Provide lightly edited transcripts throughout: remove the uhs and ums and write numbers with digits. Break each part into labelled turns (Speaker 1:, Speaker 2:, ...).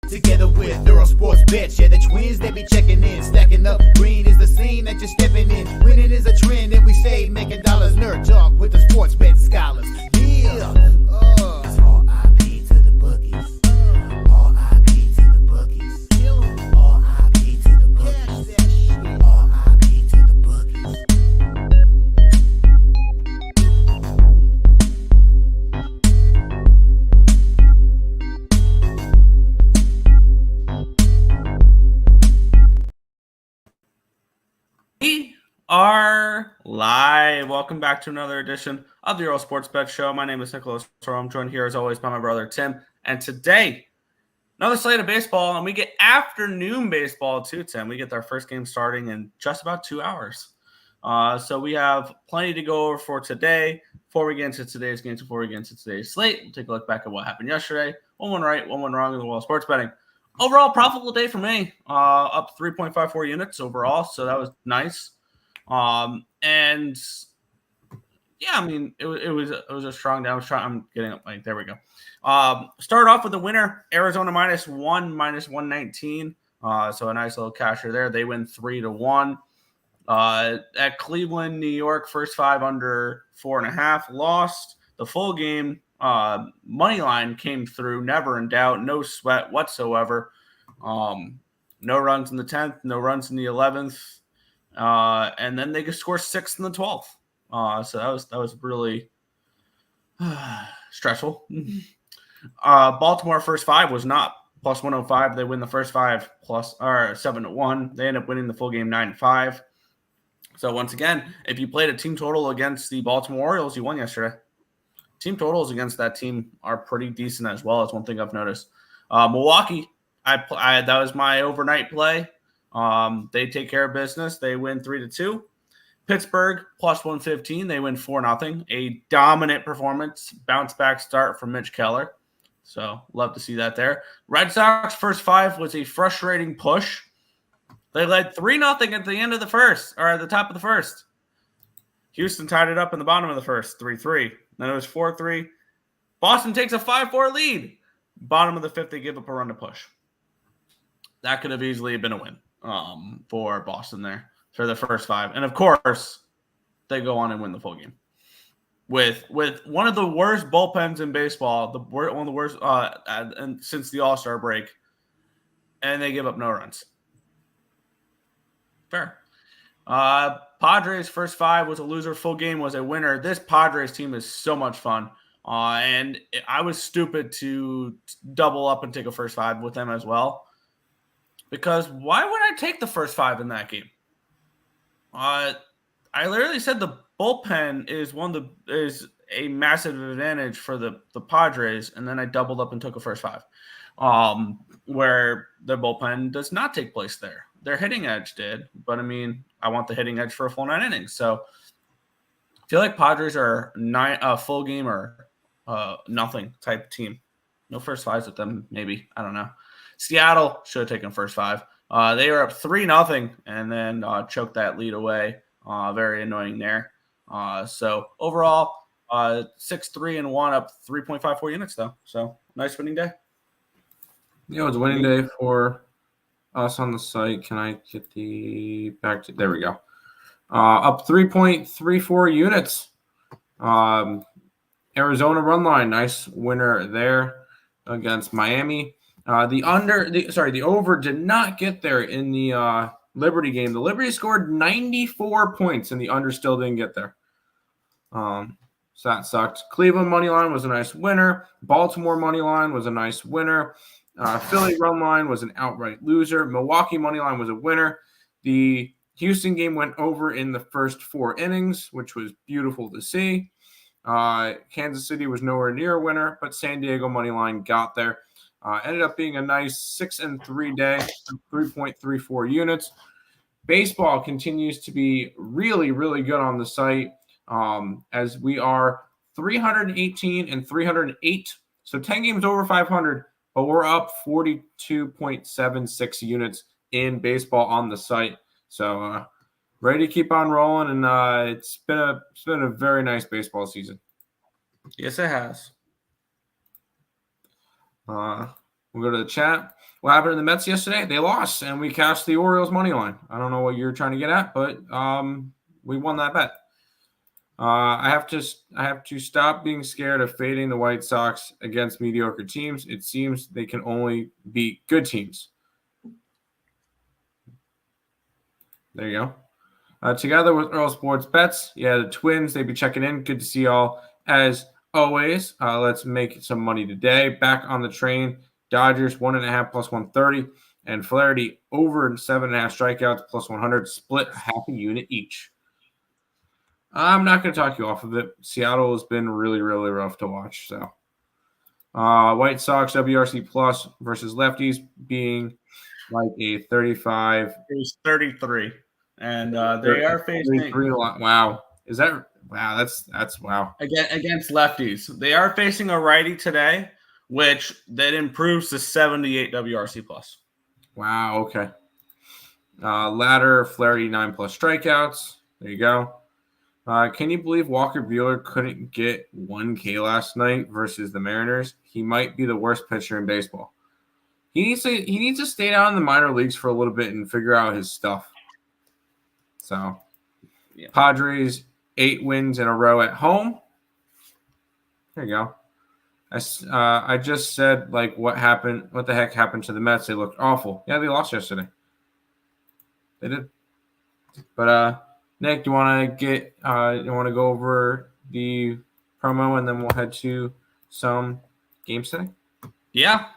Speaker 1: Together with Earle Sports Bets, yeah, the twins, they be checking in. Stacking up, green is the scene that you're stepping in. Winning is a trend, and we stay making dollars. Nerd talk with the sports bet scholars. Yeah, R.I.P. to the bookies. R.I.P. to the bookies. R.I.P. to the bookies. R.I.P. to the bookies.
Speaker 2: We are live. Welcome back to another edition of the Earle Sports Bet Show. My name is Nicholas. I'm joined here as always by my brother Tim. And today, another slate of baseball, and we get afternoon baseball too, Tim. We get our first game starting in just about 2 hours. So we have plenty to go over for today. Before we get into today's games, before we get into today's slate, we'll take a look back at what happened yesterday. One went right, one went wrong in the world of sports betting. Overall, profitable day for me. Up 3.54 units overall, so that was nice. And yeah, I mean, it was a strong day. I'm getting up. Like, there we go. Start off with the winner, Arizona -119. So a nice little casher there. They win 3-1. At Cleveland, New York, first five under 4.5, lost the full game. Money line came through, never in doubt, no sweat whatsoever. No runs in the 10th, no runs in the 11th, and then they could score 6 in the 12th. So that was really stressful. Baltimore first five was not plus 105. They win the first five plus or 7-1. They end up winning the full game 9-5. So once again, if you played a team total against the Baltimore Orioles, you won yesterday. Team totals against that team are pretty decent as well. That's one thing I've noticed. Milwaukee, I that was my overnight play. They take care of business. They win 3-2. Pittsburgh plus 115. They win 4-0. A dominant performance, bounce back start from Mitch Keller. So love to see that there. Red Sox first five was a frustrating push. They led 3-0 at the end of the first, or at the top of the first. Houston tied it up in the bottom of the first, 3-3. Then it was 4-3. Boston takes a 5-4 lead. Bottom of the fifth, they give up a run to push. That could have easily been a win for Boston there for the first five. And, of course, they go on and win the full game. With one of the worst bullpens in baseball, one of the worst and since the All-Star break, and they give up no runs. Fair. Padres first five was a loser. Full game was a winner. This Padres team is so much fun. And I was stupid to double up and take a first five with them as well. Because why would I take the first five in that game? I literally said the bullpen is a massive advantage for the Padres, and then I doubled up and took a first five. Where the bullpen does not take place there. Their hitting edge did, but I mean, I want the hitting edge for a full 9 innings. So I feel like Padres are full game or nothing type team. No first fives with them, maybe. I don't know. Seattle should have taken first five. They were up 3-0 and then choked that lead away. Very annoying there. So overall, 6-3-1 up 3.54 units though. So nice winning day.
Speaker 3: Yeah, it was a winning day for us on the site. Can I get the back to there we go. Up 3.34 units. Arizona run line, nice winner there against Miami. The over did not get there in the Liberty game. The Liberty scored 94 points and the under still didn't get there. So that sucked. Cleveland money line was a nice winner. Baltimore money line was a nice winner. Philly run line was an outright loser. Milwaukee money line was a winner. The Houston game went over in the first 4 innings, which was beautiful to see. Kansas City was nowhere near a winner, but San Diego money line got there. Ended up being a nice 6-3 day, 3.34 units. Baseball continues to be really, really good on the site as we are 318 and 308. So 10 games over 500. But we're up 42.76 units in baseball on the site. So ready to keep on rolling, and it's been a very nice baseball season.
Speaker 2: Yes, it has.
Speaker 3: We'll go to the chat. What happened to the Mets yesterday? They lost, and we cashed the Orioles money line. I don't know what you're trying to get at, but we won that bet. I have to stop being scared of fading the White Sox against mediocre teams. It seems they can only beat good teams. There you go. Together with Earle Sports Bets, the Twins, they'd be checking in. Good to see y'all as always. Let's make some money today. Back on the train. Dodgers 1.5 plus 130, and Flaherty over 7.5 strikeouts plus 100, split half a unit each. I'm not going to talk you off of it. Seattle has been really, really rough to watch. So, White Sox WRC plus versus lefties being like a 35.
Speaker 2: It was 33, and they are facing.
Speaker 3: Wow, is that wow? That's wow.
Speaker 2: Against lefties, they are facing a righty today, which that improves to 78 WRC plus.
Speaker 3: Wow. Okay. Ladder Flaherty 9 plus strikeouts. There you go. Can you believe Walker Buehler couldn't get 1K last night versus the Mariners? He might be the worst pitcher in baseball. He needs to stay down in the minor leagues for a little bit and figure out his stuff. So, Padres 8 wins in a row at home. There you go. I just said, like, what the heck happened to the Mets? They looked awful. Yeah, they lost yesterday. They did. But Nick, do you want to go over the promo and then we'll head to some games today?
Speaker 2: Yeah.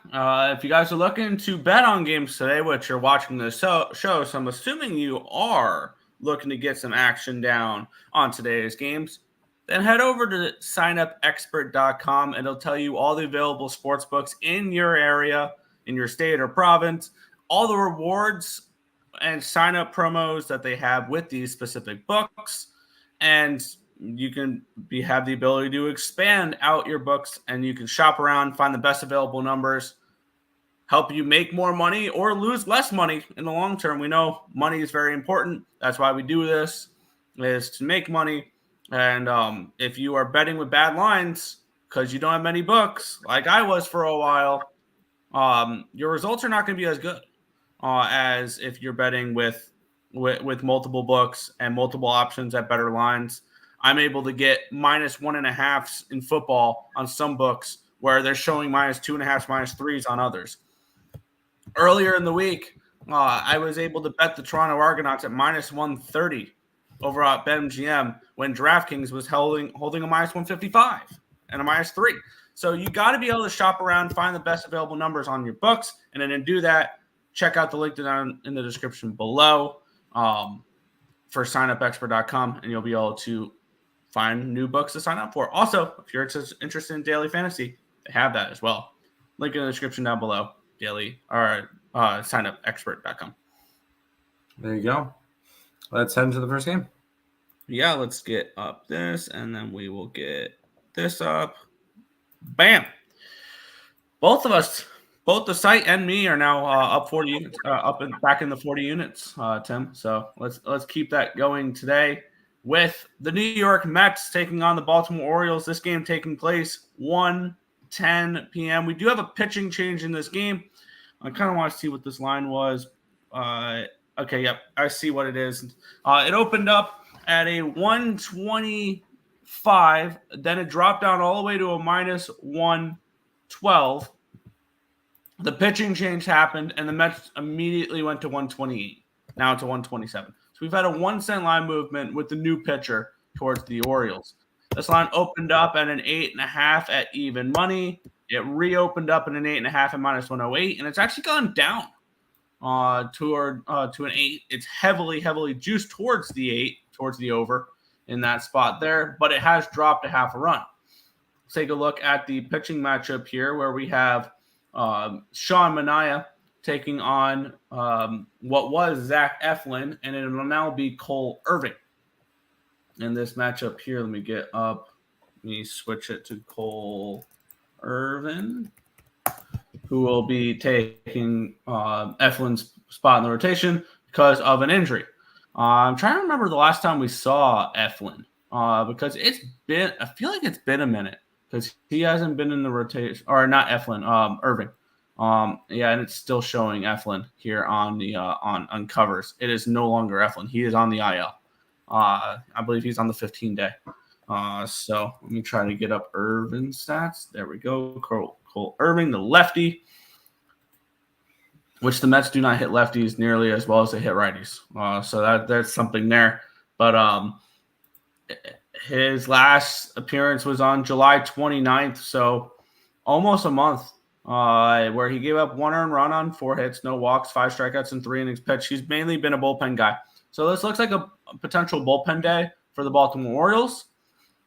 Speaker 2: If you guys are looking to bet on games today, which you're watching this show, so I'm assuming you are looking to get some action down on today's games, then head over to signupexpert.com and it'll tell you all the available sports books in your area, in your state or province, all the rewards and sign up promos that they have with these specific books. And you can have the ability to expand out your books, and you can shop around, find the best available numbers, help you make more money or lose less money in the long term. We know money is very important. That's why we do this, is to make money. And if you are betting with bad lines because you don't have many books, like I was for a while, your results are not going to be as good as if you're betting with multiple books and multiple options at better lines. I'm able to get -1.5 in football on some books where they're showing -2.5, -3s on others. Earlier in the week, I was able to bet the Toronto Argonauts at -130 over at BetMGM when DraftKings was holding a -155 and a -3. So you got to be able to shop around, find the best available numbers on your books, and then to do that, check out the link down in the description below for signupexpert.com, and you'll be able to find new books to sign up for. Also, if you're interested in daily fantasy, they have that as well. Link in the description down below, signupexpert.com.
Speaker 3: There you go. Let's head into the first game.
Speaker 2: Yeah, let's get up this, and then we will get this up. Bam! Both of us, both the site and me, are now up 40 units, back in the 40 units, Tim. So let's keep that going today with the New York Mets taking on the Baltimore Orioles. This game taking place 1:10 p.m. We do have a pitching change in this game. I kind of want to see what this line was. Okay, yep, I see what it is. It opened up at a 125, then it dropped down all the way to a -112. The pitching change happened, and the Mets immediately went to 128, now to 127. So we've had a 1 cent line movement with the new pitcher towards the Orioles. This line opened up at an 8.5 at even money. It reopened up at an 8.5 at -108, and it's actually gone down to an 8. It's heavily juiced towards the 8, towards the over in that spot there, but it has dropped a half a run. Let's take a look at the pitching matchup here, where we have Sean Manaea taking on what was Zach Eflin, and it will now be Cole Irvin. In this matchup here, let me switch it to Cole Irvin, who will be taking Eflin's spot in the rotation because of an injury. I'm trying to remember the last time we saw Eflin because I feel like it's been a minute because he hasn't been in the rotation, or not Eflin, Irving. Yeah, and it's still showing Eflin here on the on covers. It is no longer Eflin. He is on the IL. I believe he's on the 15-day. So let me try to get up Irvin's stats. There we go. Cole Irvin, the lefty, which the Mets do not hit lefties nearly as well as they hit righties. So that's something there. But his last appearance was on July 29th, so almost a month, where he gave up 1 earned run on 4 hits, no walks, 5 strikeouts, and 3 innings pitched. He's mainly been a bullpen guy. So this looks like a potential bullpen day for the Baltimore Orioles.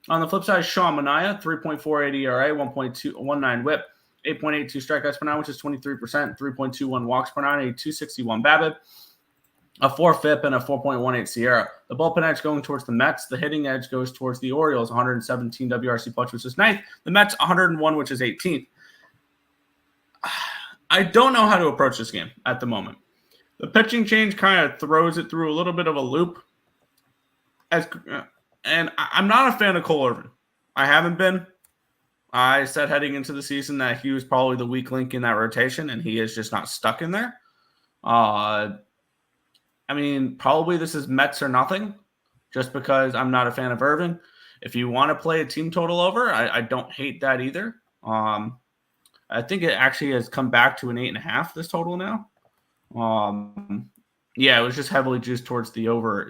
Speaker 2: On the flip side, Sean Manaea, 3.48 ERA, 1.219 WHIP, 8.82 strikeouts per nine, which is 23%, 3.21 walks per nine, a 261 BABIP, a 4 FIP, and a 4.18 Sierra. The bullpen edge going towards the Mets. The hitting edge goes towards the Orioles, 117 WRC plus, which is 9th. The Mets, 101, which is 18th. I don't know how to approach this game at the moment. The pitching change kind of throws it through a little bit of a loop. And I'm not a fan of Cole Irvin. I haven't been. I said heading into the season that he was probably the weak link in that rotation, and he is just not stuck in there. I mean, probably this is Mets or nothing, just because I'm not a fan of Irvin. If you want to play a team total over, I don't hate that either. I think it actually has come back to an 8.5, this total now. Yeah, it was just heavily juiced towards the over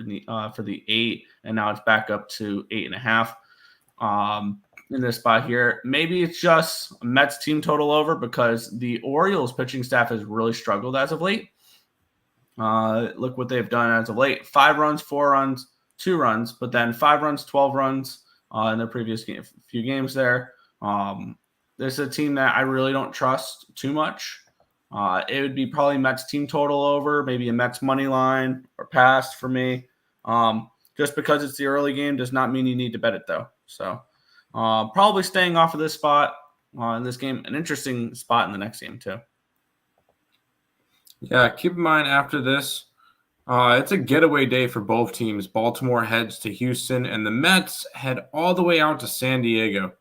Speaker 2: for the 8, and now it's back up to 8.5 in this spot here. Maybe it's just a Mets team total over because the Orioles pitching staff has really struggled as of late. Look what they've done as of late. 5 runs, 4 runs, 2 runs, but then 5 runs, 12 runs in the previous few games there. This is a team that I really don't trust too much. It would be probably Mets team total over, maybe a Mets money line or pass for me. Just because it's the early game does not mean you need to bet it, though. So probably staying off of this spot in this game. An interesting spot in the next game, too.
Speaker 3: Yeah, keep in mind after this, it's a getaway day for both teams. Baltimore heads to Houston, and the Mets head all the way out to San Diego.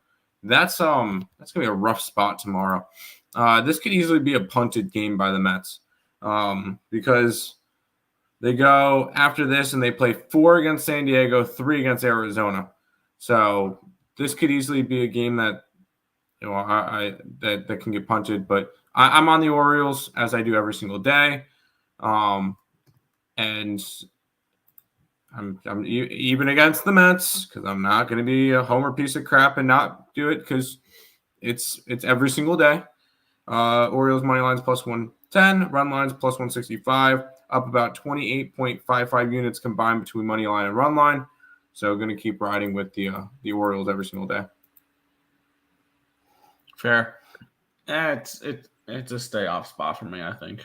Speaker 3: That's gonna be a rough spot tomorrow. This could easily be a punted game by the Mets because they go after this and they play 4 against San Diego, 3 against Arizona. So this could easily be a game that that can get punted. But I'm on the Orioles as I do every single day, and I'm even against the Mets because I'm not going to be a homer piece of crap and not do it because it's every single day. Orioles money lines plus 110, run lines plus 165, up about 28.55 units combined between money line and run line. So going to keep riding with the Orioles every single day.
Speaker 2: Fair. It's a stay off spot for me, I think.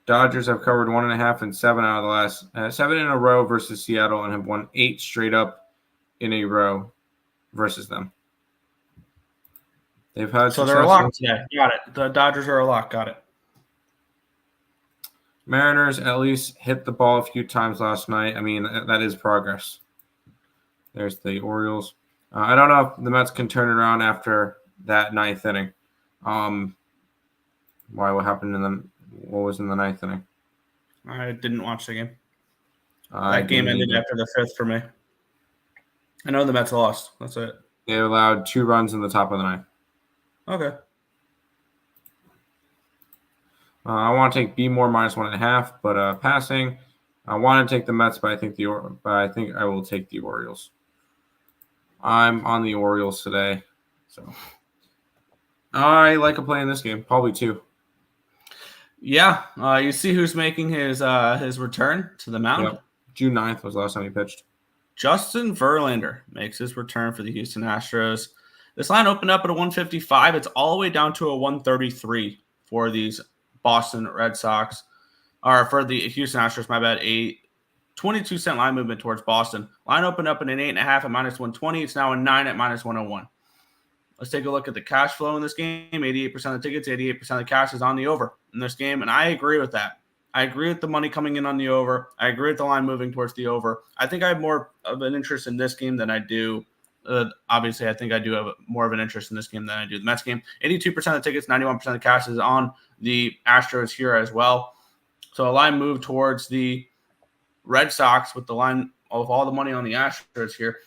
Speaker 3: Dodgers have covered 1.5 and 7 out of the last 7 in a row versus Seattle and have won 8 straight up in a row versus them. They've had
Speaker 2: so they're a lock today. Got it. The Dodgers are a lock. Got it.
Speaker 3: Mariners at least hit the ball a few times last night. I mean, that is progress. There's the Orioles. I don't know if the Mets can turn it around after that 9th inning. What happened in them? What was in the 9th inning?
Speaker 2: I didn't watch the game. That game ended after the 5th for me. I know the Mets lost. That's it.
Speaker 3: They allowed 2 runs in the top of the 9th.
Speaker 2: Okay.
Speaker 3: I want to take B more minus 1.5, but passing. I want to take the Mets, but I think I will take the Orioles. I'm on the Orioles today, so I like a play in this game, probably 2.
Speaker 2: Yeah, you see who's making his return to the mound?
Speaker 3: Yep. June 9th was the last time he pitched.
Speaker 2: Justin Verlander makes his return for the Houston Astros. This line opened up at a 155. It's all the way down to a 133 for these Boston Red Sox, or for the Houston Astros, my bad. A 22-cent line movement towards Boston. Line opened up at an 8.5 at minus 120. It's now a 9 at minus 101. Let's take a look at the cash flow in this game. 88% of the tickets, 88% of the cash is on the over in this game, and I agree with that. I agree with the money coming in on the over. I agree with the line moving towards the over. I think I have more of an interest in this game than I do obviously, I think I do have more of an interest in this game than I do the Mets game. 82% of the tickets, 91% of the cash is on the Astros here as well. So a line move towards the Red Sox with the line of all the money on the Astros here.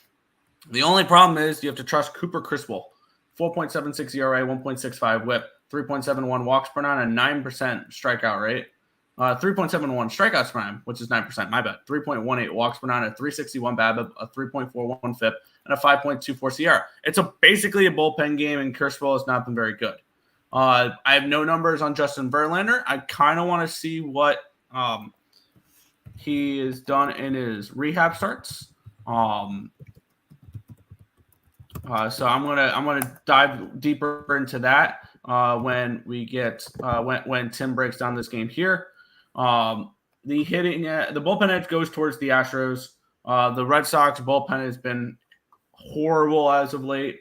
Speaker 2: The only problem is you have to trust Cooper Criswell. 4.76 ERA, 1.65 whip, 3.71 walks per nine, and 9% strikeout rate. 3.71 strikeouts per nine, which is 9%. My bad. 3.18 walks per nine, a 361 BABIP, a 3.41 FIP, and a 5.24 SIERA. It's basically a bullpen game, and Criswell has not been very good. I have no numbers on Justin Verlander. I kind of want to see what he has done in his rehab starts. So I'm gonna dive deeper into that when we get when Tim breaks down this game here. The bullpen edge goes towards the Astros. The Red Sox bullpen has been horrible as of late.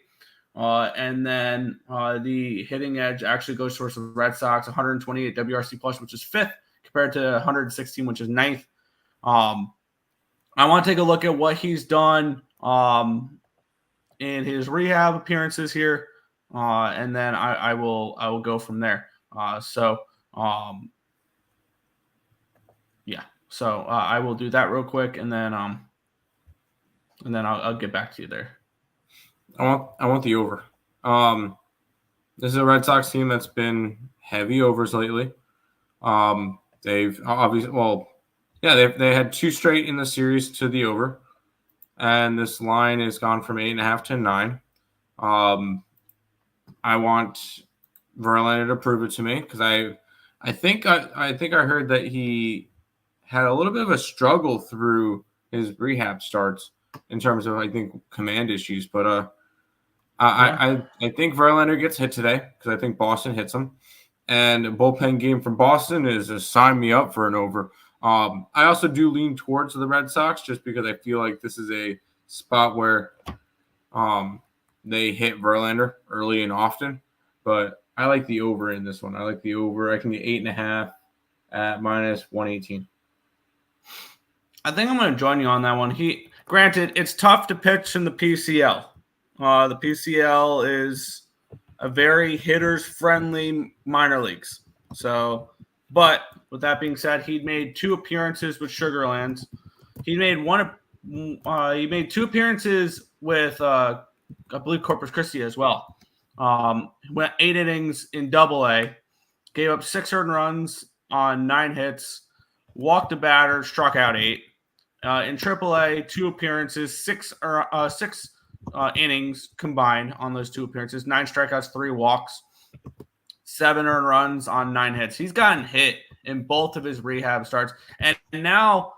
Speaker 2: And then the hitting edge actually goes towards the Red Sox, 128 WRC plus, which is fifth compared to 116, which is ninth. I want to take a look at what he's done in his rehab appearances here, and then I will go from there. So I will do that real quick, and then I'll get back to you there.
Speaker 3: I want the over. This is a Red Sox team that's been heavy overs lately. They've obviously they had two straight in the series to the over, and this line has gone from 8.5 to 9. I want Verlander to prove it to me because I think I heard that he had a little bit of a struggle through his rehab starts in terms of, I think, command issues. But I think Verlander gets hit today because I think Boston hits him. And a bullpen game from Boston is a sign me up for an over. I also do lean towards the Red Sox just because I feel like this is a spot where they hit Verlander early and often. But I like the over in this one. I like the over. I can get 8.5 at -118.
Speaker 2: I think I'm going to join you on that one. Granted, it's tough to pitch in the PCL. The PCL is a very hitters-friendly minor leagues. So, but with that being said, he'd made 2 appearances with Sugarlands. He made two appearances with, I believe, Corpus Christi as well. Went 8 innings in Double-A, gave up 6 earned runs on 9 hits, walked a batter, struck out 8. In Triple-A, 2 appearances, 6 innings combined on those 2 appearances, 9 strikeouts, 3 walks, 7 earned runs on 9 hits. He's gotten hit in both of his rehab starts, and now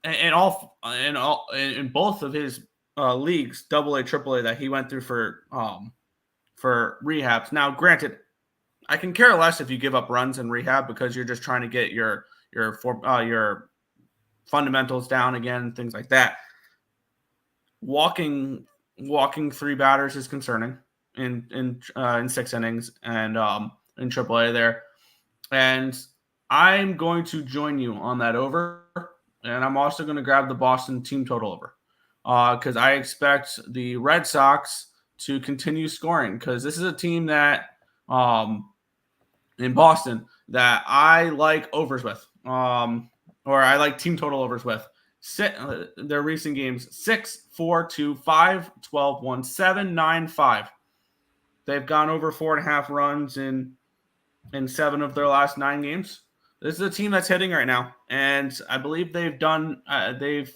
Speaker 2: in both of his leagues, Double-A, Triple-A, that he went through for rehabs. Now, granted, I can care less if you give up runs in rehab because you're just trying to get your fundamentals down again, things like that. Walking 3 batters is concerning in 6 innings and in AAA there. And I'm going to join you on that over, and I'm also going to grab the Boston team total over because I expect the Red Sox to continue scoring because this is a team that in Boston that I like overs with, or I like team total overs with. Their recent games 6-4-2, 5-12-1, 7-9-5. They've gone over 4.5 runs in 7 of their last 9 games. This is a team that's hitting right now, and I believe they've done. Have they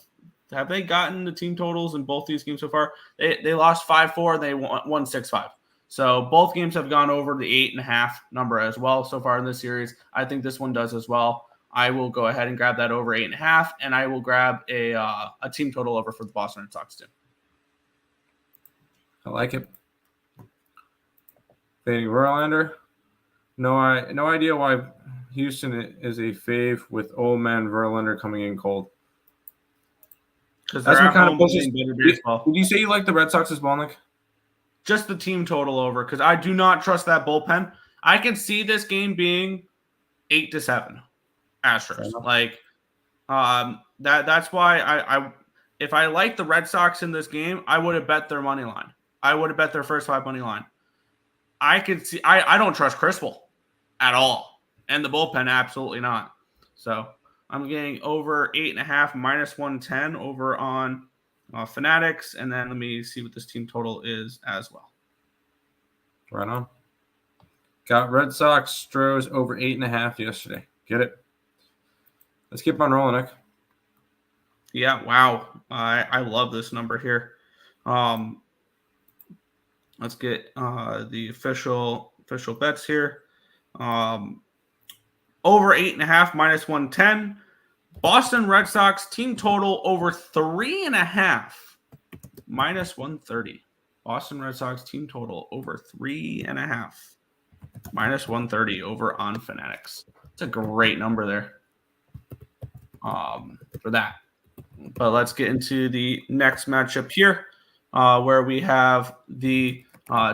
Speaker 2: gotten the team totals in both these games so far? They lost 5-4. They won 6-5. So both games have gone over the 8.5 number as well so far in this series. I think this one does as well. I will go ahead and grab that over 8.5, and I will grab a team total over for the Boston Red Sox too.
Speaker 3: I like it. Fading Verlander. No idea why Houston is a fave with old man Verlander coming in cold.
Speaker 2: Because that's what kind of pushes better baseball.
Speaker 3: Did you say you like the Red Sox's ball, Nick?
Speaker 2: Just the team total over, because I do not trust that bullpen. I can see this game being 8-7 Astros. Like that's why if I like the Red Sox in this game, I would have bet their money line. I would have bet their first 5 money line. I could see. I don't trust Crispell at all, and the bullpen absolutely not. So I'm getting over 8.5 minus 110 over on Fanatics, and then let me see what this team total is as well.
Speaker 3: Right on. Got Red Sox Stros over 8.5 yesterday. Get it? Let's keep on rolling, Nick.
Speaker 2: Yeah, wow. I love this number here. Let's get the official bets here. Over 8.5 minus 110. Boston Red Sox team total over 3.5 minus 130. Boston Red Sox team total over 3.5 minus 130 over on Fanatics. It's a great number there for that. But let's get into the next matchup here, where we have the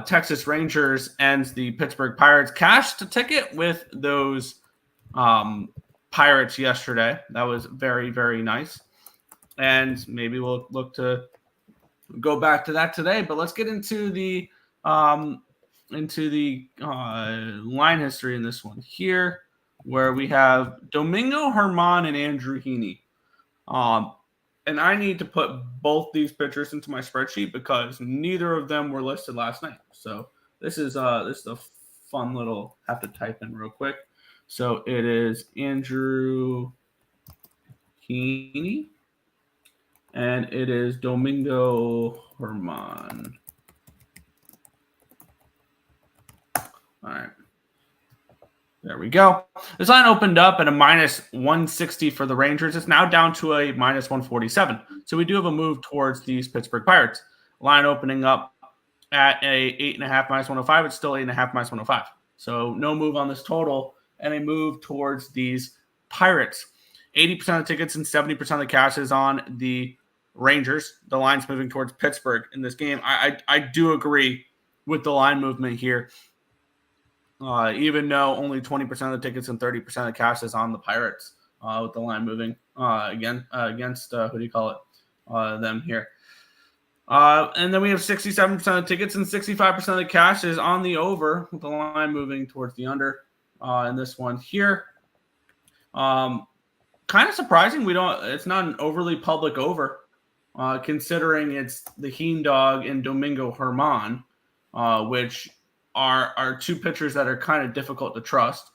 Speaker 2: Texas Rangers and the Pittsburgh Pirates. Cashed a ticket with those Pirates yesterday. That was very, very nice. And maybe we'll look to go back to that today. But let's get into the line history in this one here, where we have Domingo Germán and Andrew Heaney. And I need to put both these pitchers into my spreadsheet because neither of them were listed last night. So this is a fun little, have to type in real quick. So it is Andrew Heaney and it is Domingo Germán. All right. There we go. This line opened up at a minus 160 for the Rangers. It's now down to a minus 147. So we do have a move towards these Pittsburgh Pirates. Line opening up at a 8.5 minus 105. It's still 8.5 minus 105. So no move on this total and a move towards these Pirates. 80% of the tickets and 70% of the cash is on the Rangers. The line's moving towards Pittsburgh in this game. I do agree with the line movement here. Even though only 20% of the tickets and 30% of the cash is on the Pirates with the line moving against who do you call it? Them here. And then we have 67% of the tickets and 65% of the cash is on the over with the line moving towards the under in this one here. Kind of surprising it's not an overly public over considering it's the Heen Dog and Domingo Germán, which are two pitchers that are kind of difficult to trust.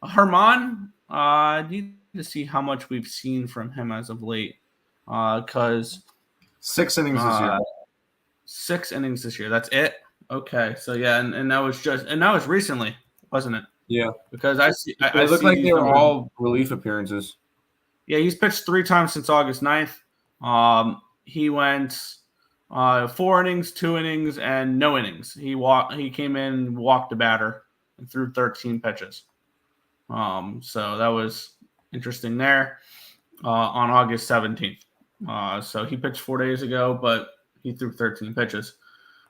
Speaker 2: Germán, I need to see how much we've seen from him as of late. Because
Speaker 3: 6 innings this year.
Speaker 2: 6 innings this year. That's it. Okay. So yeah, and that was recently, wasn't it?
Speaker 3: Yeah.
Speaker 2: Because
Speaker 3: it looked like they were all relief appearances.
Speaker 2: Yeah, he's pitched 3 times since August 9th. He went 4 innings, 2 innings, and no innings. He came in, walked a batter, and threw 13 pitches. So that was interesting there on August 17th. So he pitched 4 days ago, but he threw 13 pitches.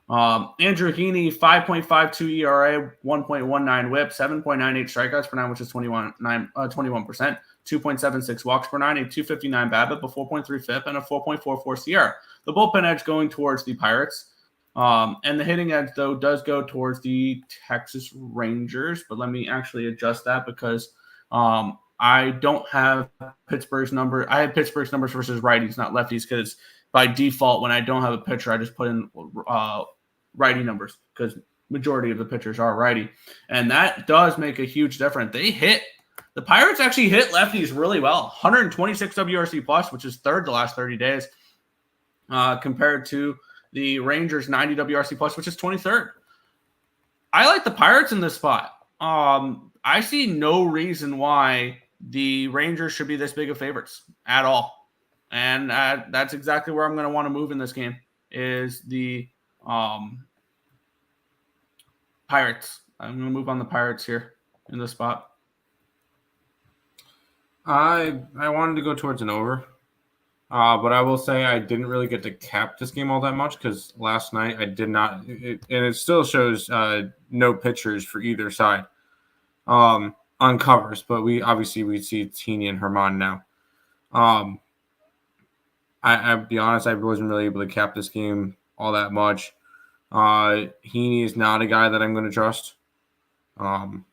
Speaker 2: Andrew Heaney, 5.52 ERA, 1.19 WHIP, 7.98 strikeouts per 9, which is 21%, 2.76 walks per 9, a 259 BABIP, a 4.3 FIP, and a 4.44 SIERA. The bullpen edge going towards the Pirates. And the hitting edge, though, does go towards the Texas Rangers. But let me actually adjust that because I don't have Pittsburgh's number. I have Pittsburgh's numbers versus righties, not lefties, because by default, when I don't have a pitcher, I just put in righty numbers because majority of the pitchers are righty. And that does make a huge difference. The Pirates actually hit lefties really well. 126 WRC plus, which is third the last 30 days, compared to the Rangers 90 WRC plus, which is 23rd. I like the Pirates in this spot. I see no reason why the Rangers should be this big of favorites at all. And that's exactly where I'm going to want to move in this game is the Pirates. I'm going to move on the Pirates here in this spot.
Speaker 3: I wanted to go towards an over, but I will say I didn't really get to cap this game all that much because last night I did not, and it still shows no pitchers for either side on covers, but we see Heaney and Germán now. I'll be honest, I wasn't really able to cap this game all that much. Heaney is not a guy that I'm going to trust. And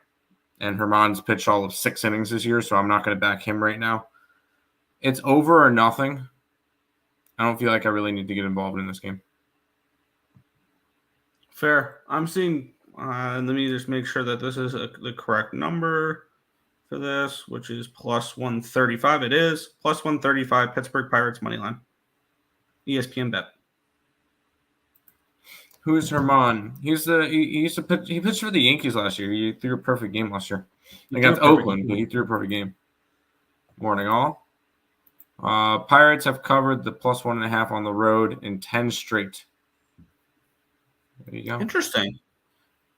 Speaker 3: Herman's pitched all of 6 innings this year, so I'm not going to back him right now. It's over or nothing. I don't feel like I really need to get involved in this game.
Speaker 2: Fair. I'm seeing. Let me just make sure that this is the correct number for this, which is plus 135. It is plus 135. Pittsburgh Pirates money line. ESPN bet.
Speaker 3: Who's Herman? He pitched for the Yankees last year. He threw a perfect game last year against Oakland, but he threw a perfect game. Morning all. Pirates have covered the plus 1.5 on the road in 10 straight. There you go.
Speaker 2: Interesting.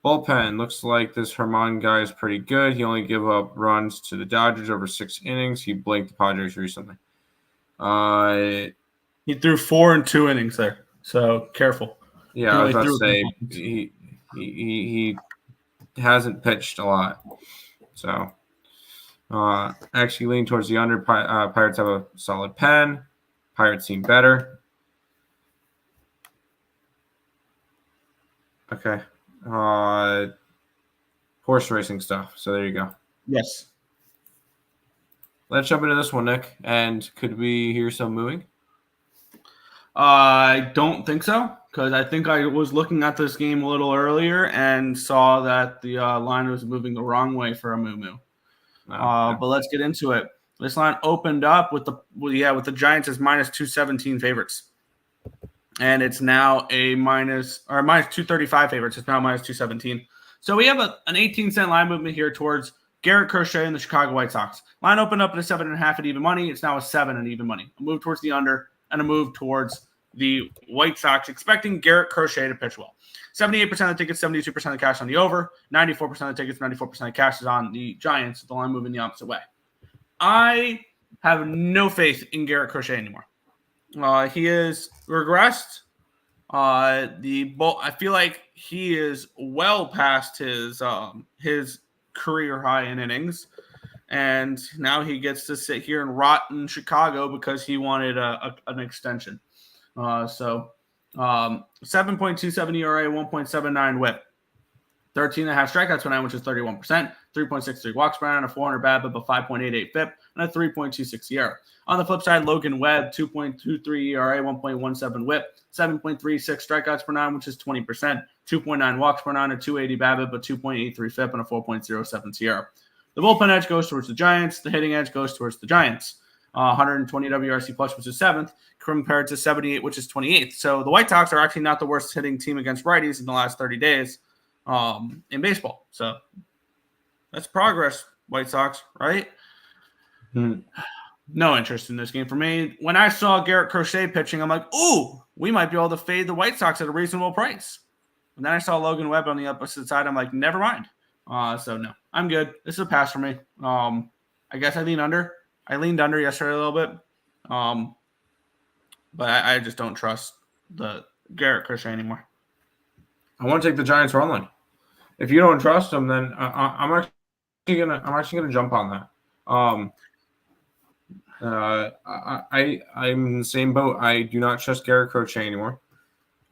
Speaker 3: Bullpen looks like this Herman guy is pretty good. He only gave up runs to the Dodgers over 6 innings. He blanked the Padres recently.
Speaker 2: He threw 4 and 2 innings there, so careful.
Speaker 3: Yeah, I was about to say he hasn't pitched a lot. So actually lean towards the under. Pirates have a solid pen. Pirates seem better. Okay. Horse racing stuff. So there you go.
Speaker 2: Yes.
Speaker 3: Let's jump into this one, Nick. And could we hear some mooing?
Speaker 2: I don't think so, because I think I was looking at this game a little earlier and saw that the line was moving the wrong way for a moo-moo. But let's get into it. This line opened up with the Giants as minus 217 favorites. And it's now minus 235 favorites. It's now minus 217. So we have an 18-cent line movement here towards Garrett Crochet and the Chicago White Sox. Line opened up at a 7.5 at even money. It's now a 7 at even money. A move towards the under and a move towards the White Sox, expecting Garrett Crochet to pitch well. 78% of the tickets, 72% of the cash on the over. 94% of the tickets, 94% of the cash is on the Giants, with the line moving the opposite way. I have no faith in Garrett Crochet anymore. He is regressed. I feel like he is well past his career high in innings, and now he gets to sit here and rot in Chicago because he wanted an extension. 7.27 ERA, 1.79 WHIP, 13.5 strikeouts per 9, which is 31%, 3.63 walks per 9, a 400 BABIP, a 5.88 FIP, and a 3.26 ERA. On the flip side, Logan Webb, 2.23 ERA, 1.17 WHIP, 7.36 strikeouts per 9, which is 20%, 2.9 walks per 9, a 280 BABIP, a 2.83 FIP, and a 4.07 SIERA. The bullpen edge goes towards the Giants. The hitting edge goes towards the Giants. 120 WRC plus, which is 7th, compared to 78, which is 28th. So the White Sox are actually not the worst hitting team against righties in the last 30 days in baseball. So that's progress, White Sox, right? No interest in this game for me. When I saw Garrett Crochet pitching, I'm like, ooh, we might be able to fade the White Sox at a reasonable price. And then I saw Logan Webb on the opposite side. I'm like, never mind. So no, I'm good. This is a pass for me. I guess I lean under. I leaned under yesterday a little bit. But I just don't trust the Garrett Crochet anymore.
Speaker 3: I want to take the Giants run line. If you don't trust them, then I'm actually gonna jump on that. I'm in the same boat. I do not trust Garrett Crochet anymore.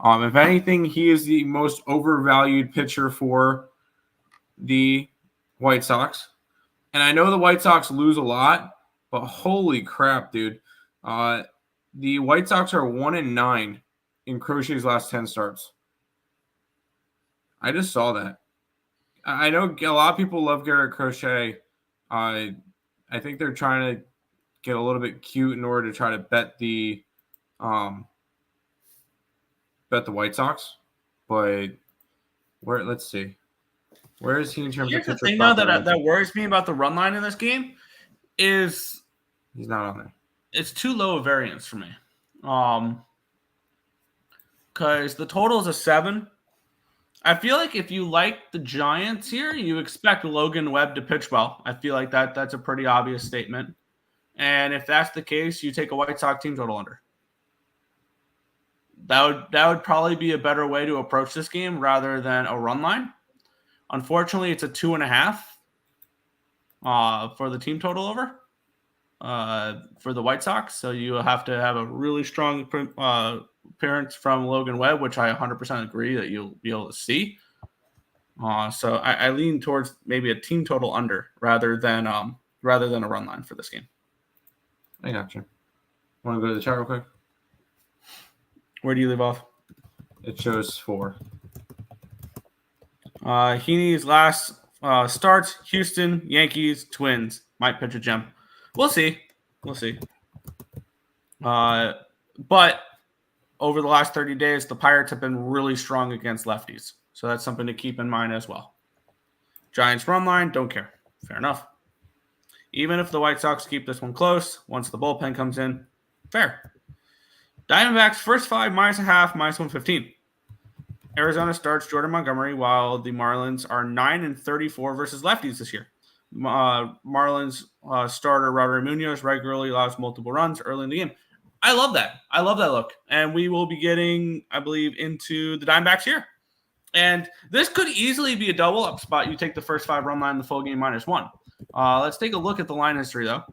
Speaker 3: If anything, he is the most overvalued pitcher for the White Sox. And I know the White Sox lose a lot, but holy crap, dude. The White Sox are 1-9 in Crochet's last 10 starts. I just saw that. I know a lot of people love Garrett Crochet. I think they're trying to get a little bit cute in order to try to bet the White Sox. But let's see. Where is he in terms of pitcher?
Speaker 2: The thing though that worries me about the run line in this game is
Speaker 3: he's not on there.
Speaker 2: It's too low a variance for me. Because the total is a 7. I feel like if you like the Giants here, you expect Logan Webb to pitch well. I feel like that's a pretty obvious statement. And if that's the case, you take a White Sox team total under. That would probably be a better way to approach this game rather than a run line. Unfortunately, it's a 2.5 for the team total over. for the White Sox. So you have to have a really strong appearance from Logan Webb, which I 100% agree that you'll be able to see. So I lean towards maybe a team total under rather than a run line for this game.
Speaker 3: I got you. Want to go to the chat real quick?
Speaker 2: Where do you leave off?
Speaker 3: It shows 4.
Speaker 2: Heaney's last starts: Houston, Yankees, Twins. Might pitch a gem. We'll see. But over the last 30 days, the Pirates have been really strong against lefties. So that's something to keep in mind as well. Giants run line, don't care. Fair enough. Even if the White Sox keep this one close, once the bullpen comes in, fair. Diamondbacks first 5 -0.5, -115. Arizona starts Jordan Montgomery, while the Marlins are 9-34 versus lefties this year. Marlins starter Roderick Munoz regularly allows multiple runs early in the game. I love that. I love that look. And we will be getting, I believe, into the Diamondbacks here. And this could easily be a double up spot. You take the first 5 run line in the full game -1. Let's take a look at the line history, though,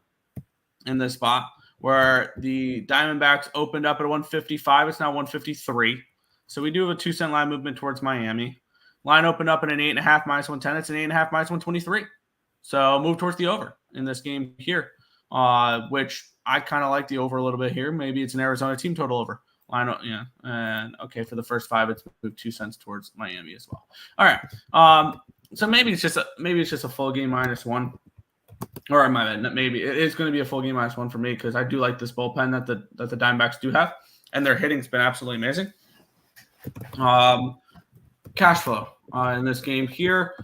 Speaker 2: in this spot where the Diamondbacks opened up at 155. It's now 153. So we do have a 2-cent line movement towards Miami. Line opened up at an 8.5 -110. It's an 8.5 -123. So move towards the over in this game here, which I kind of like the over a little bit here. Maybe it's an Arizona team total over. Line up, yeah. And okay, for the first 5, it's moved 2 cents towards Miami as well. All right. So maybe it's just a full game -1. Or my bad, maybe it's going to be a full game -1 for me because I do like this bullpen that the Diamondbacks do have, and their hitting's been absolutely amazing. Cash flow in this game here.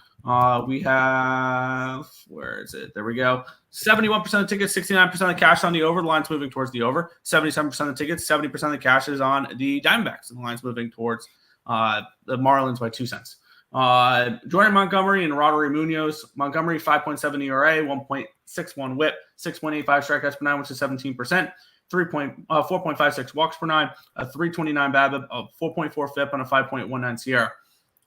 Speaker 2: We have, where is it? There we go. 71% of tickets, 69% of the cash on the over. The line's moving towards the over. 77% of tickets, 70% of the cash is on the Diamondbacks. And the line's moving towards the Marlins by 2 cents. Jordan Montgomery and Roderick Munoz. Montgomery, 5.7 ERA, 1.61 whip, 6.85 strikeouts per 9, which is 17%. 4.56 walks per 9, a 3.29 BABIP, a 4.4 FIP, and a 5.19 SIERA.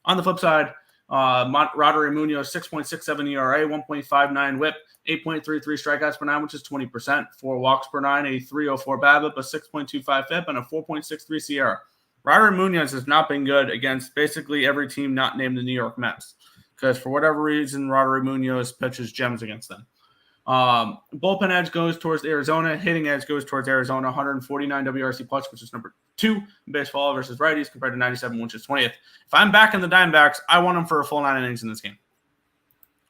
Speaker 2: On the flip side, Roderick Munoz, 6.67 ERA, 1.59 whip, 8.33 strikeouts per 9, which is 20%, 4 walks per 9, a 3.04 BABIP, a 6.25 FIP, and a 4.63 SIERA. Roderick Munoz has not been good against basically every team not named the New York Mets because for whatever reason, Roderick Munoz pitches gems against them. Bullpen edge goes towards Arizona. Hitting edge goes towards Arizona. 149 WRC plus, which is number 2 in baseball versus righties compared to 97, which is 20th. If I'm back in the Diamondbacks, I want them for a full 9 innings in this game.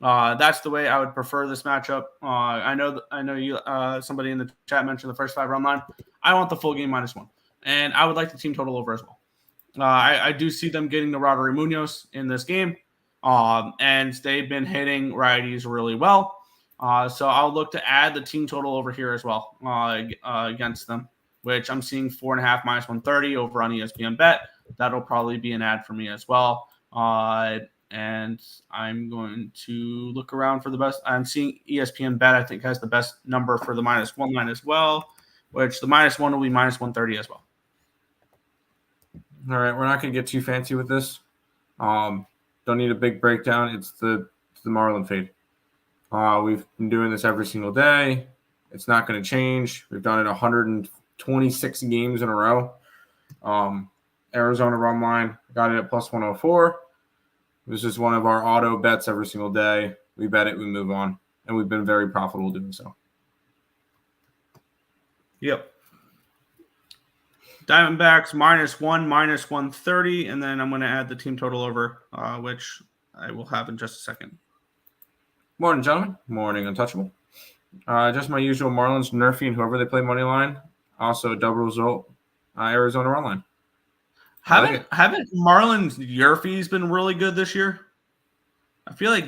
Speaker 2: That's the way I would prefer this matchup. I know you. Somebody in the chat mentioned the first 5 run line. I want the full game -1, and I would like the team total over as well. I do see them getting the Roderick Munoz in this game, and they've been hitting righties really well. So I'll look to add the team total over here as well against them, which I'm seeing 4.5 -130 over on ESPN Bet. That'll probably be an ad for me as well. And I'm going to look around for the best. I'm seeing ESPN Bet, I think, has the best number for the -1 line as well, which the -1 will be -130 as well.
Speaker 3: All right, we're not going to get too fancy with this. Don't need a big breakdown. It's the Marlin fade. We've been doing this every single day. It's not going to change. We've done it 126 games in a row. Arizona run line, got it at +104. This is one of our auto bets every single day. We bet it, we move on. And we've been very profitable doing so.
Speaker 2: Yep. Diamondbacks -1, -130. And then I'm going to add the team total over, which I will have in just a second.
Speaker 3: Morning, gentlemen. Morning, Untouchable. Just my usual Marlins, Nerfy, and whoever they play money line. Also a double result, Arizona run line.
Speaker 2: Haven't Marlins Yerfie's been really good this year? I feel like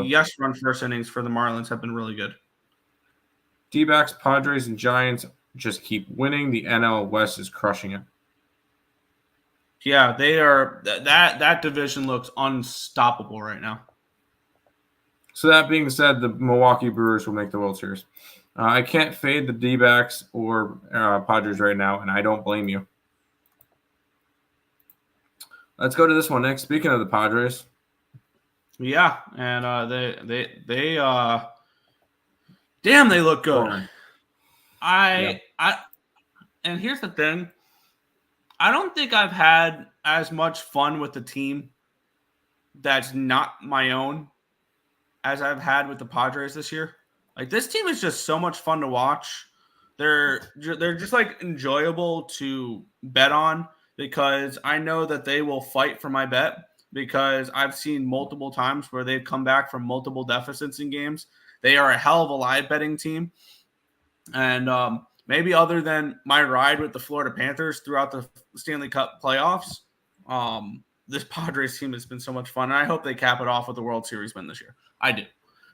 Speaker 2: yes run first innings for the Marlins have been really good.
Speaker 3: D-backs, Padres, and Giants just keep winning. The NL West is crushing it.
Speaker 2: Yeah, they are. That division looks unstoppable right now.
Speaker 3: So that being said, the Milwaukee Brewers will make the World Series. I can't fade the D-backs or Padres right now, and I don't blame you. Let's go to this one next. Speaking of the Padres.
Speaker 2: Yeah, and they look good. And here's the thing. I don't think I've had as much fun with the team that's not my own as I've had with the Padres this year. Like, this team is just so much fun to watch. They're just like enjoyable to bet on because I know that they will fight for my bet because I've seen multiple times where they've come back from multiple deficits in games. They are a hell of a live betting team. And maybe other than my ride with the Florida Panthers throughout the Stanley Cup playoffs, this Padres team has been so much fun. And I hope they cap it off with the World Series win this year. I do.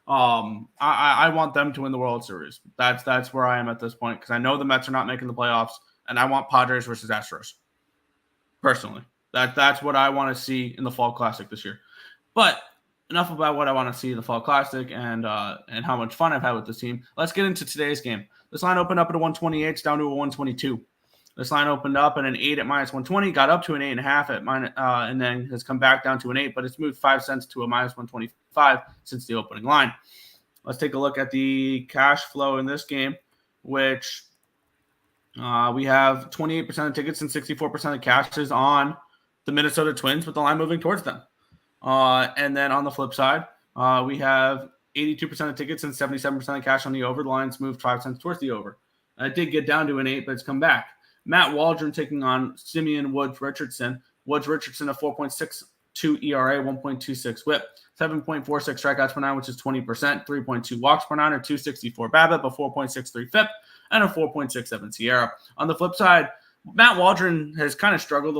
Speaker 2: I want them to win the World Series. That's where I am at this point because I know the Mets are not making the playoffs, and I want Padres versus Astros. Personally, that's what I want to see in the Fall Classic this year. But enough about what I want to see in the Fall Classic and how much fun I've had with this team. Let's get into today's game. This line opened up at a 128, it's down to a 122. This line opened up at an 8 at minus 120, got up to an 8.5 at minus, and then has come back down to an 8, but it's moved 5 cents to a minus 125 since the opening line. Let's take a look at the cash flow in this game, which we have 28% of tickets and 64% of cash is on the Minnesota Twins with the line moving towards them. And then on the flip side, we have 82% of tickets and 77% of cash on the over. The line's moved 5 cents towards the over. It did get down to an 8, but it's come back. Matt Waldron taking on Simeon Woods-Richardson. Woods-Richardson, a 4.62 ERA, 1.26 whip, 7.46 strikeouts per nine, which is 20%, 3.2 walks per nine, or 264 BABIP, a 4.63 FIP, and a 4.67 SIERA. On the flip side, Matt Waldron has kind of struggled a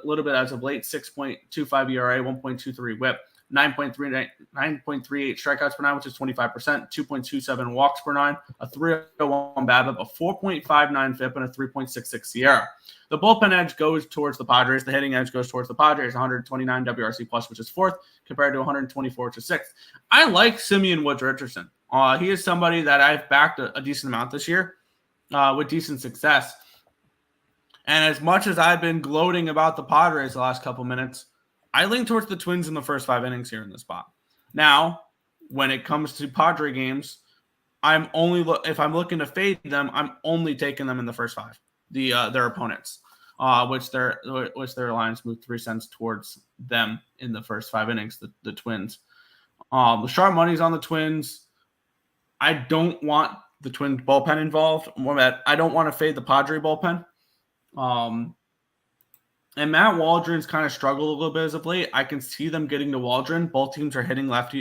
Speaker 2: little bit as of late, 6.25 ERA, 1.23 whip, 9.38 strikeouts per nine, which is 25%, 2.27 walks per nine, a 3.01 BABIP, a 4.59 FIP, and a 3.66 SIERA. The bullpen edge goes towards the Padres. The hitting edge goes towards the Padres, 129 WRC plus, which is fourth, compared to 124, which is sixth. I like Simeon Woods-Richardson. He is somebody that I've backed a decent amount this year with decent success. And as much as I've been gloating about the Padres the last couple minutes, I lean towards the Twins in the first 5 innings here in this spot. Now, when it comes to Padre games, if I'm looking to fade them, I'm only taking them in the first 5. Their opponents, which their lines moved 3 cents towards them in the first 5 innings. The Twins. The sharp money's on the Twins. I don't want the Twins bullpen involved. I don't want to fade the Padre bullpen. And Matt Waldron's kind of struggled a little bit as of late. I can see them getting to Waldron. Both teams are hitting both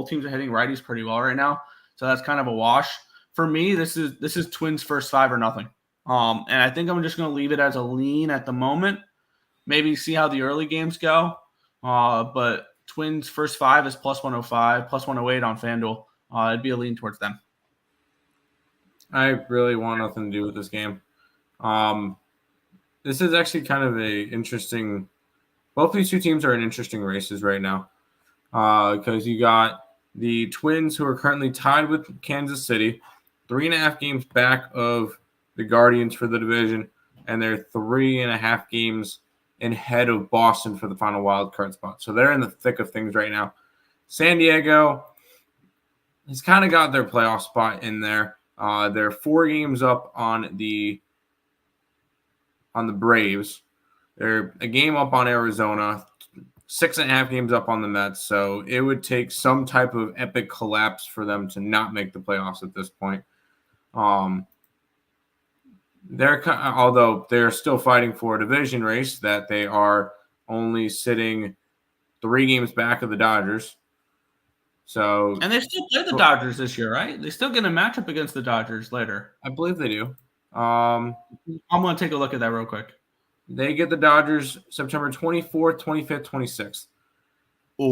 Speaker 2: teams are hitting righties pretty well right now. So that's kind of a wash. For me, this is Twins first 5 or nothing. And I think I'm just going to leave it as a lean at the moment. Maybe see how the early games go. But Twins first 5 is plus 105, plus 108 on FanDuel. It'd be a lean towards them.
Speaker 3: I really want nothing to do with this game. This is actually kind of interesting. Both these two teams are in interesting races right now because you got the Twins who are currently tied with Kansas City, 3.5 games back of the Guardians for the division, and they're 3.5 games ahead of Boston for the final wild card spot. So they're in the thick of things right now. San Diego has kind of got their playoff spot in there. They're 4 games up on the Braves. They're a game up on Arizona, 6.5 games up on the Mets. So it would take some type of epic collapse for them to not make the playoffs at this point. Although they're still fighting for a division race, that they are only sitting 3 games back of the Dodgers. So,
Speaker 2: and they still play the Dodgers this year, right? They still get a matchup against the Dodgers later.
Speaker 3: I believe they do.
Speaker 2: I'm going to take a look at that real quick.
Speaker 3: They get the Dodgers September 24th, 25th, 26th.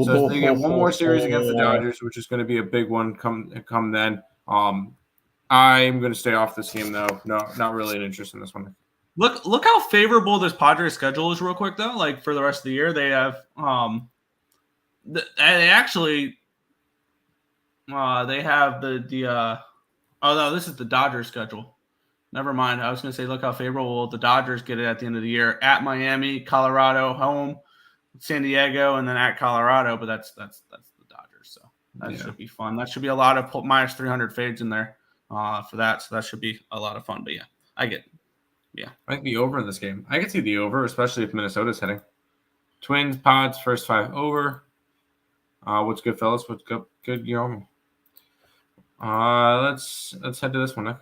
Speaker 3: So they get one more series against the Dodgers, which is going to be a big one come then. I'm going to stay off this game, though. No, not really an interest in this one.
Speaker 2: Look how favorable this Padres schedule is real quick, though. Like, for the rest of the year, they have they actually they have this is the Dodgers schedule. Never mind. I was going to say, look how favorable the Dodgers get it at the end of the year. At Miami, Colorado, home, San Diego, and then at Colorado. But that's the Dodgers, so that should be fun. That should be a lot of minus 300 fades in there. for that. So that should be a lot of fun. But yeah, I get it. Yeah.
Speaker 3: I think the over in this game. I can see the over, especially if Minnesota's hitting. Twins, Pods, first 5 over. What's good, fellas? What's good? Good, let's head to this one, Nick.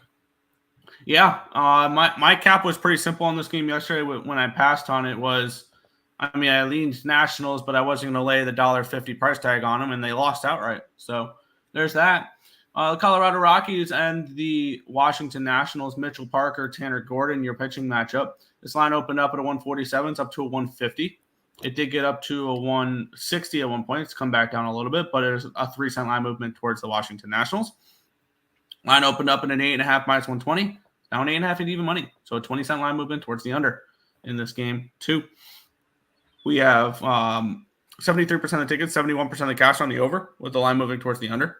Speaker 2: Yeah, my cap was pretty simple on this game yesterday. When I passed on it I leaned Nationals, but I wasn't going to lay the $1.50 price tag on them, and they lost outright. So there's that. The Colorado Rockies and the Washington Nationals, Mitchell Parker, Tanner Gordon, your pitching matchup. This line opened up at a 147. It's up to a 150. It did get up to a 160 at one point. It's come back down a little bit, but there's a 3-cent line movement towards the Washington Nationals. Line opened up at an 8.5 minus 120. Now an 8.5 in even money. So a 20-cent line movement towards the under in this game, too. We have 73% of the tickets, 71% of the cash on the over, with the line moving towards the under.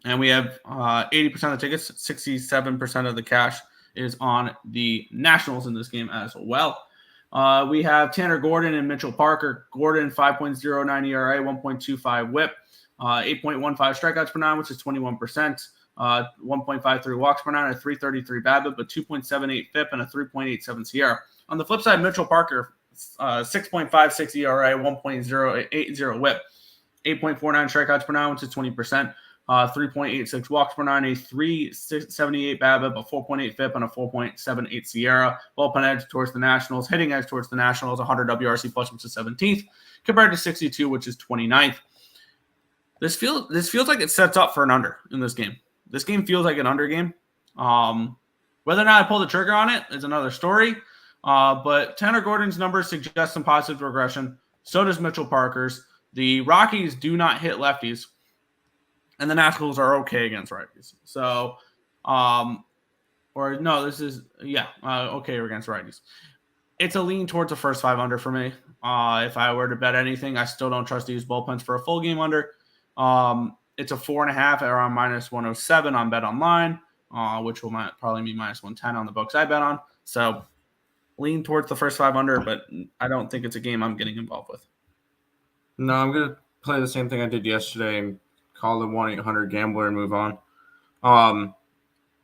Speaker 2: And we have 80% of the tickets, 67% of the cash is on the Nationals in this game as well. We have Tanner Gordon and Mitchell Parker. Gordon, 5.09 ERA, 1.25 whip, 8.15 strikeouts per 9, which is 21%. 1.53 walks per 9, a 3.33 BABIP, but 2.78 FIP, and a 3.87 SIERA. On the flip side, Mitchell Parker, 6.56 ERA, 1.080 whip, 8.49 strikeouts per 9, which is 20%. 3.86 walks per 9, a 3.78 BABIP, a 4.8 FIP, and a 4.78 SIERA. Bullpen edge towards the Nationals, hitting edge towards the Nationals, 100 WRC plus, which is 17th, compared to 62, which is 29th. This feels like it sets up for an under in this game. This game feels like an under game. Whether or not I pull the trigger on it is another story. But Tanner Gordon's numbers suggest some positive regression. So does Mitchell Parker's. The Rockies do not hit lefties, and the Nationals are okay against righties. So, okay against righties. It's a lean towards the first 5 under for me. If I were to bet anything, I still don't trust to use bullpens for a full game under. It's a 4.5 around minus 107 on Bet Online, which will probably be minus 110 on the books I bet on. So lean towards the first 5 under, but I don't think it's a game I'm getting involved with.
Speaker 3: No, I'm going to play the same thing I did yesterday and call the 1-800-GAMBLER and move on.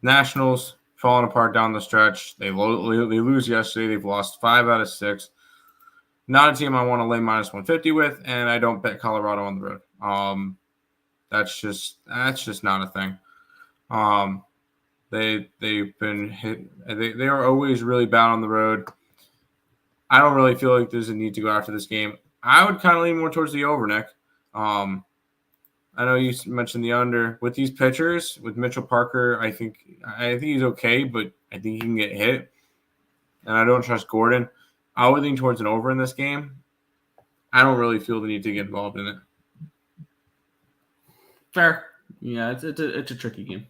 Speaker 3: Nationals falling apart down the stretch. They lose yesterday. They've lost 5 out of 6. Not a team I want to lay minus 150 with, and I don't bet Colorado on the road. That's just not a thing. They've been hit. They are always really bad on the road. I don't really feel like there's a need to go after this game. I would kind of lean more towards the over, Nick. I know you mentioned the under with these pitchers. With Mitchell Parker, I think he's okay, but I think he can get hit. And I don't trust Gordon. I would lean towards an over in this game. I don't really feel the need to get involved in it.
Speaker 2: Fair. Yeah, it's a tricky game.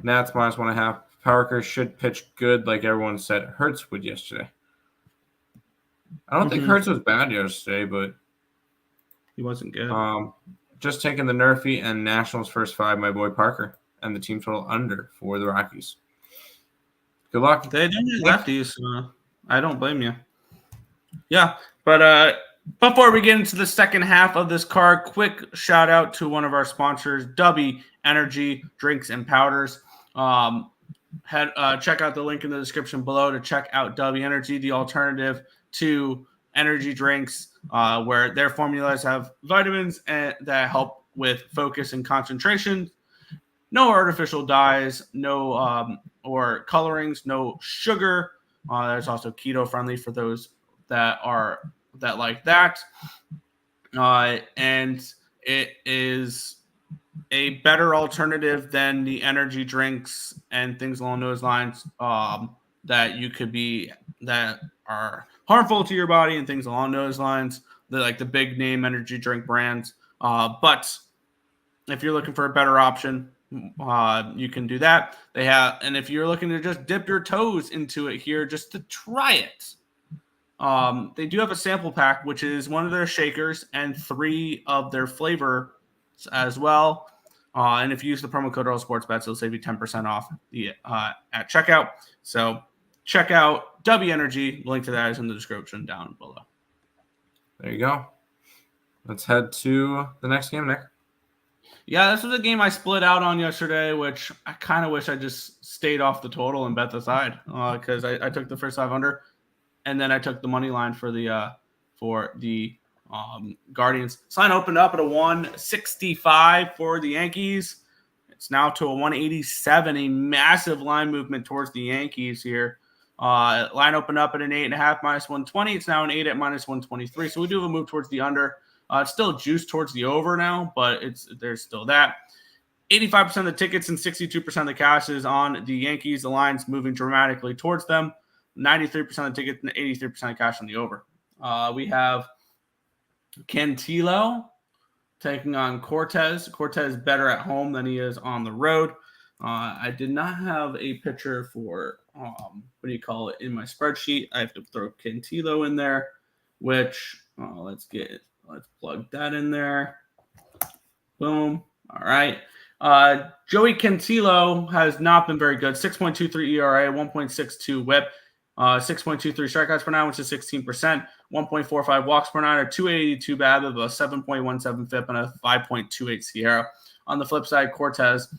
Speaker 3: Nats minus 1.5. Parker should pitch good, like everyone said Hurts would yesterday. I don't think Hurts was bad yesterday, but
Speaker 2: he wasn't good.
Speaker 3: Just taking the Nerfy and Nationals first 5, my boy Parker, and the team total under for the Rockies. Good luck.
Speaker 2: They didn't hit lefties. I don't blame you. Yeah, but before we get into the second half of this card, quick shout out to one of our sponsors, W Energy Drinks and Powders. Check out the link in the description below to check out W Energy, the alternative to energy drinks, where their formulas have vitamins that help with focus and concentration. No artificial dyes, no or colorings, no sugar. There's also keto friendly for those that like that. And it is a better alternative than the energy drinks and things along those lines that are harmful to your body and things along those lines. They're like the big name energy drink brands. But if you're looking for a better option, you can do that. And if you're looking to just dip your toes into it here, just to try it, they do have a sample pack, which is one of their shakers and 3 of their flavors as well. And if you use the promo code EarleSportsBets, it'll save you 10% off at checkout. So check out W Energy. Link to that is in the description down below.
Speaker 3: There you go. Let's head to the next game, Nick.
Speaker 2: Yeah, this was a game I split out on yesterday, which I kind of wish I just stayed off the total and bet the side because I took the first 500 and then I took the money line for the Guardians. This line opened up at a 165 for the Yankees. It's now to a 187, a massive line movement towards the Yankees here. Line opened up at an 8.5 minus 120. It's now an 8 at minus 123. So we do have a move towards the under. It's still juiced towards the over now, but there's still that. 85% of the tickets and 62% of the cash is on the Yankees. The line's moving dramatically towards them. 93% of the tickets and 83% of cash on the over. We have Cantillo taking on Cortez. Cortez better at home than he is on the road. I did not have a picture for in my spreadsheet. I have to throw Cantillo in there, which let's plug that in there. Boom. All right. Joey Cantillo has not been very good. 6.23 ERA, 1.62 WHIP, 6.23 strikeouts per nine, which is 16%, 1.45 walks per nine, a 282 BABIP, a 7.17 FIP, and a 5.28 SIERA. On the flip side, Cortez,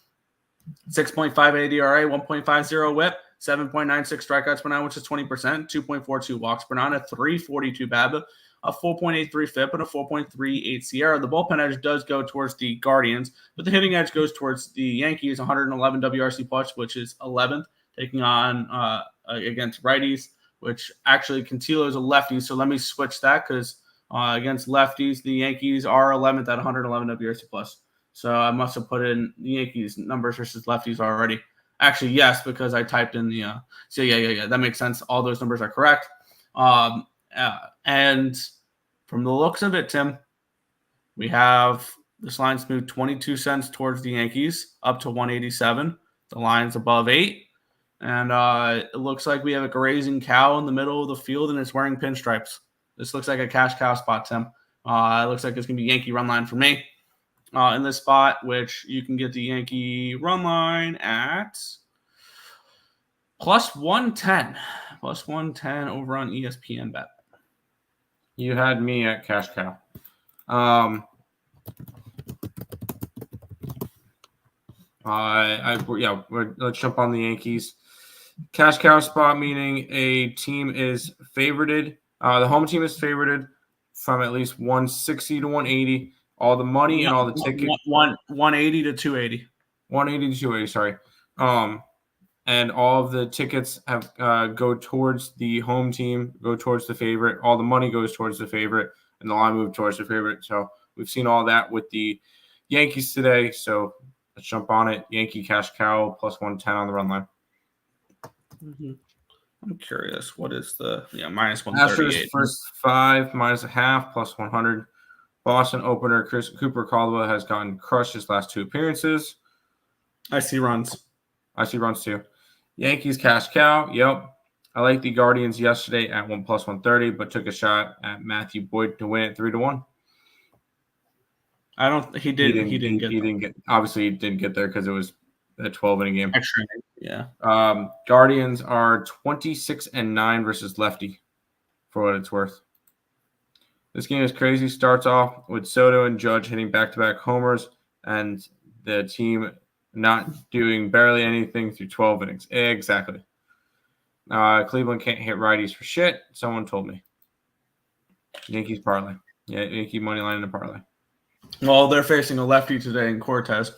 Speaker 2: 6.58 ERA, 1.50 WHIP, 7.96 strikeouts per nine, which is 20%, 2.42 walks per nine, a 342 BABIP, a 4.83 FIP, and a 4.38 SIERA. The bullpen edge does go towards the Guardians, but the hitting edge goes towards the Yankees, 111 WRC plus, which is 11th, taking on against righties, which actually Cantillo is a lefty, so let me switch that because against lefties, the Yankees are 11th at 111 WRC plus. So I must have put in the Yankees numbers versus lefties already. Actually, yes, because I typed in the so yeah, that makes sense. All those numbers are correct. And from the looks of it, Tim, we have this line's moved 22 cents towards the Yankees up to 187. The line's above 8. And it looks like we have a grazing cow in the middle of the field, and it's wearing pinstripes. This looks like a cash cow spot, Tim. It looks like it's going to be Yankee run line for me in this spot, which you can get the Yankee run line at plus 110. Plus 110 over on ESPN Bet.
Speaker 3: You had me at cash cow. Let's jump on the Yankees. Cash cow spot meaning a team is favorited. The home team is favorited from at least 160 to 180. All the money and all the tickets.
Speaker 2: 180 to 280.
Speaker 3: 180 to 280, sorry. And all of the tickets have go towards the home team, go towards the favorite. All the money goes towards the favorite, and the line moved towards the favorite. So we've seen all that with the Yankees today. So let's jump on it. Yankee cash cow plus 110 on the run line.
Speaker 2: Mm-hmm. I'm curious. What is the minus 138?
Speaker 3: Astros first 5 minus a half plus 100. Boston opener Cooper Caldwell has gotten crushed his last 2 appearances.
Speaker 2: I see runs
Speaker 3: too. Yankees cash cow. Yep. I like the Guardians yesterday at 1 plus 130, but took a shot at Matthew Boyd to win it 3-1.
Speaker 2: He didn't get there because it was a 12-inning game.
Speaker 3: Extra inning. Yeah. Guardians are 26-9 versus lefty, for what it's worth. This game is crazy. Starts off with Soto and Judge hitting back-to-back homers, and the team not doing barely anything through 12 innings. Exactly. Cleveland can't hit righties for shit. Someone told me. Yankees parlay. Yeah, Yankee money line in the parlay.
Speaker 2: Well, they're facing a lefty today in Cortez.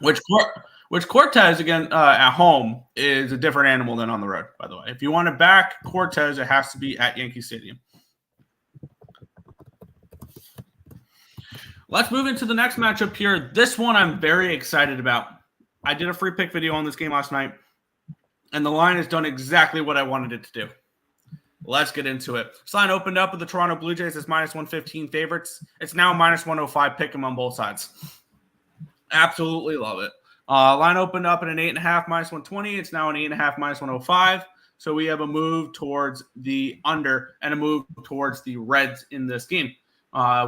Speaker 2: Which Cortez, again, at home is a different animal than on the road, by the way. If you want to back Cortez, it has to be at Yankee Stadium. Let's move into the next matchup here. This one I'm very excited about. I did a free pick video on this game last night, and the line has done exactly what I wanted it to do. Let's get into it. This line opened up with the Toronto Blue Jays as minus 115 favorites. It's now minus 105. Pick them on both sides. Absolutely love it. Line opened up at an 8.5 minus 120. It's now an 8.5 minus 105. So we have a move towards the under and a move towards the Reds in this game.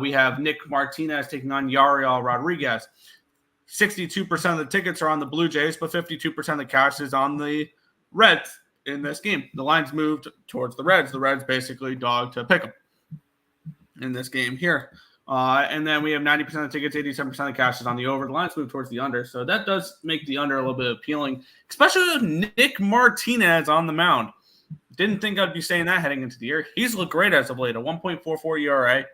Speaker 2: We have Nick Martinez taking on Yariel Rodriguez. 62% of the tickets are on the Blue Jays, but 52% of the cash is on the Reds in this game. The line's moved towards the Reds. The Reds basically dog to pick them in this game here. And then we have 90% of the tickets, 87% of the cash is on the over. The lines move towards the under. So that does make the under a little bit appealing, especially with Nick Martinez on the mound. Didn't think I'd be saying that heading into the year. He's looked great as of late. A 1.44 ERA,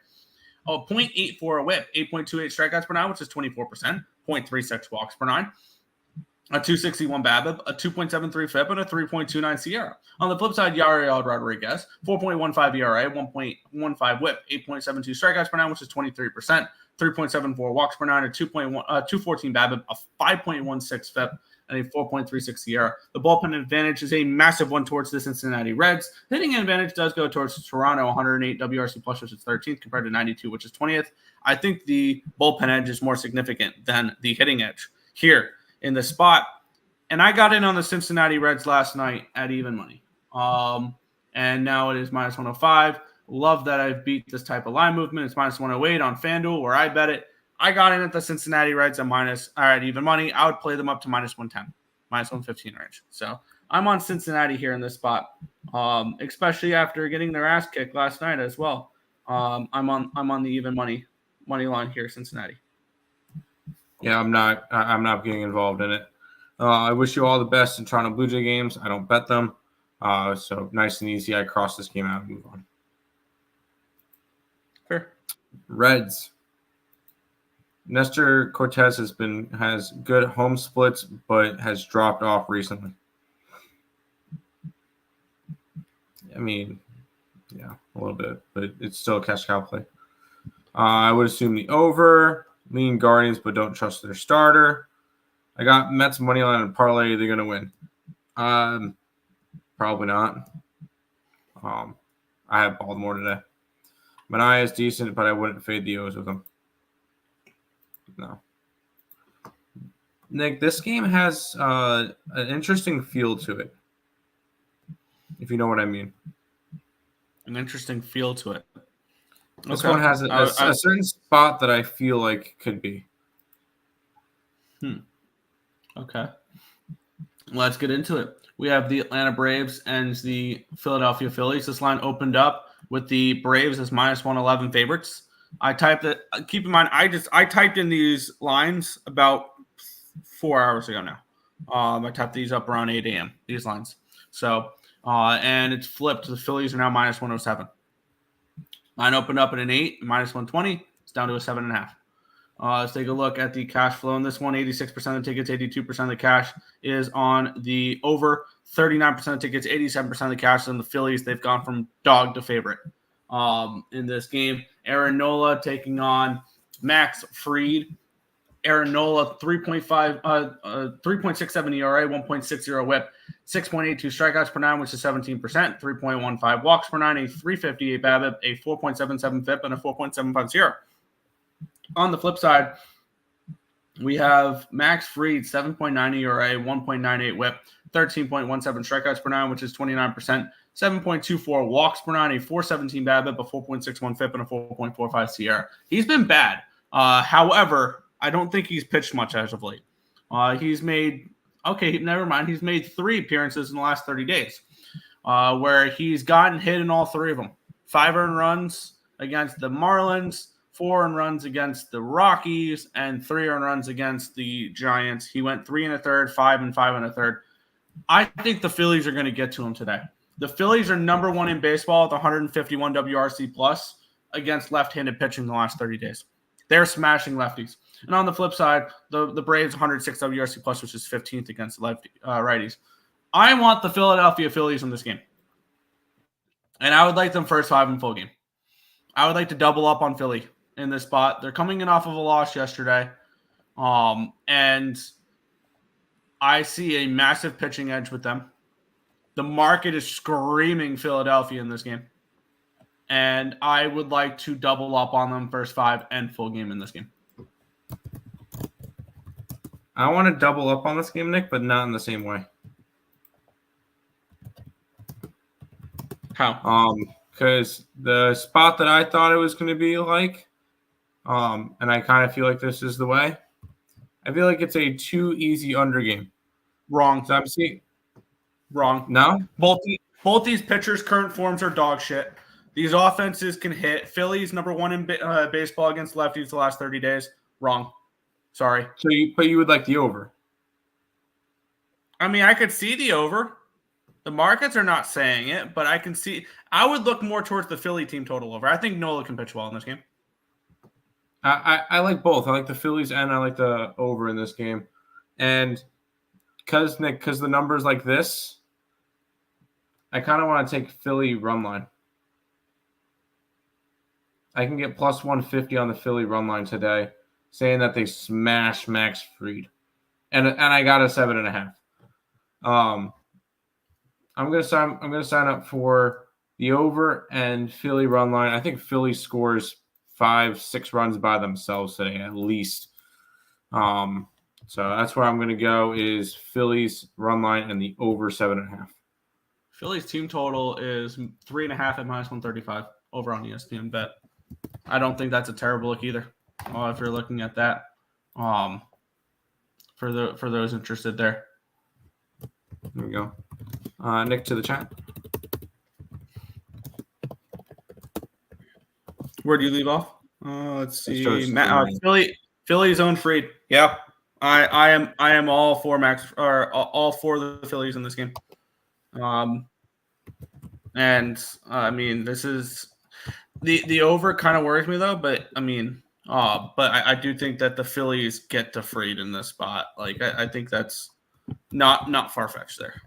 Speaker 2: a 0.84 whip, 8.28 strikeouts per nine, which is 24%, 0.36 walks per nine, a 261 BABIP, a 2.73 FIP, and a 3.29 SIERA. On the flip side, Yariel Rodriguez, 4.15 ERA, 1.15 whip, 8.72 strikeouts per nine, which is 23%, 3.74 walks per nine, a 214 BABIP, a 5.16 FIP, and a 4.36 SIERA. The bullpen advantage is a massive one towards the Cincinnati Reds. The hitting advantage does go towards Toronto, 108 WRC plus, which is 13th, compared to 92, which is 20th. I think the bullpen edge is more significant than the hitting edge here in the spot. And I got in on the Cincinnati Reds last night at even money. And now it is minus 105. Love that I've beat this type of line movement. It's minus 108 on FanDuel where I bet it. I got in at the Cincinnati Reds at even money. I would play them up to minus 110, minus 115 range. So I'm on Cincinnati here in this spot, especially after getting their ass kicked last night as well. I'm on the even money line here, Cincinnati.
Speaker 3: Yeah, I'm not getting involved in it. I wish you all the best in Toronto Blue Jay games. I don't bet them. So nice and easy. I cross this game out and move on.
Speaker 2: Fair.
Speaker 3: Reds. Nestor Cortez has good home splits, but has dropped off recently. I mean, yeah, a little bit, but it's still a cash cow play. I would assume the over. Lean Guardians, but don't trust their starter. I got Mets money line and parlay. They're gonna win. Probably not. I have Baltimore today. Manaea is decent, but I wouldn't fade the O's with them. No. Nick, this game has an interesting feel to it, if you know what I mean.
Speaker 2: An interesting feel to it.
Speaker 3: This one has a certain spot that I feel like could be.
Speaker 2: Okay. Let's get into it. We have the Atlanta Braves and the Philadelphia Phillies. This line opened up with the Braves as minus 111 favorites. I typed it. Keep in mind, I typed in these lines about 4 hours ago now. I typed these up around 8 a.m. These lines. So, and it's flipped. The Phillies are now minus 107. Line opened up at an 8, minus 120. It's down to a 7.5. Let's take a look at the cash flow in this one. 86% of the tickets, 82% of the cash is on the over. 39% of tickets, 87% of the cash is on the Phillies. They've gone from dog to favorite in this game. Aaron Nola taking on Max Fried. Aaron Nola, 3.67 ERA, 1.60 whip, 6.82 strikeouts per nine, which is 17%, 3.15 walks per nine, a 358 BABIP, a 4.77 FIP, and a 4.75 SIERA. On the flip side, we have Max Fried, 7.9 ERA, 1.98 whip, 13.17 strikeouts per nine, which is 29%, 7.24 walks per nine, a 4.17 BABIP, a 4.61 FIP, and a 4.45 SIERA. He's been bad. However, I don't think he's pitched much as of late. He's made 3 appearances in the last 30 days where he's gotten hit in all 3 of them. 5 earned runs against the Marlins, 4 earned runs against the Rockies, and 3 earned runs against the Giants. He went 3 1/3, 5 and 5 1/3. I think the Phillies are going to get to him today. The Phillies are number 1 in baseball with 151 WRC plus against left-handed pitching in the last 30 days. They're smashing lefties. And on the flip side, the Braves 106 WRC plus, which is 15th against righties. I want the Philadelphia Phillies in this game. And I would like them first 5 in full game. I would like to double up on Philly in this spot. They're coming in off of a loss yesterday. And I see a massive pitching edge with them. The market is screaming Philadelphia in this game. And I would like to double up on them first 5 and full game in this game.
Speaker 3: I want to double up on this game, Nick, but not in the same way.
Speaker 2: How?
Speaker 3: Because the spot that I thought it was going to be like, and I kind of feel like this is the way. I feel like it's a too easy under game.
Speaker 2: Wrong.
Speaker 3: So I'm seeing.
Speaker 2: Wrong.
Speaker 3: No?
Speaker 2: Both these pitchers' current forms are dog shit. These offenses can hit. Philly's number one in baseball against lefties the last 30 days. Wrong. Sorry.
Speaker 3: But you would like the over.
Speaker 2: I mean, I could see the over. The markets are not saying it, but I can see. I would look more towards the Philly team total over. I think Nola can pitch well in this game.
Speaker 3: I like both. I like the Phillies and I like the over in this game. And because the numbers like this, I kind of want to take Philly run line. I can get plus 150 on the Philly run line today, saying that they smash Max Fried, and I got a 7.5. I'm gonna sign up for the over and Philly run line. I think Philly scores 5-6 runs by themselves today at least. So that's where I'm gonna go is Philly's run line and the over 7.5.
Speaker 2: Philly's team total is 3.5 at -135 over on ESPN Bet. I don't think that's a terrible look either. If you're looking at that, for those interested there.
Speaker 3: There we go. Nick to the chat.
Speaker 2: Where do you leave off? Let's see. Philly's own Fried. Yeah, I am all for Max or all for the Phillies in this game. And I mean, this is the over kind of worries me though. But I mean, but I do think that the Phillies get to Fried in this spot. Like I think that's not far fetched there.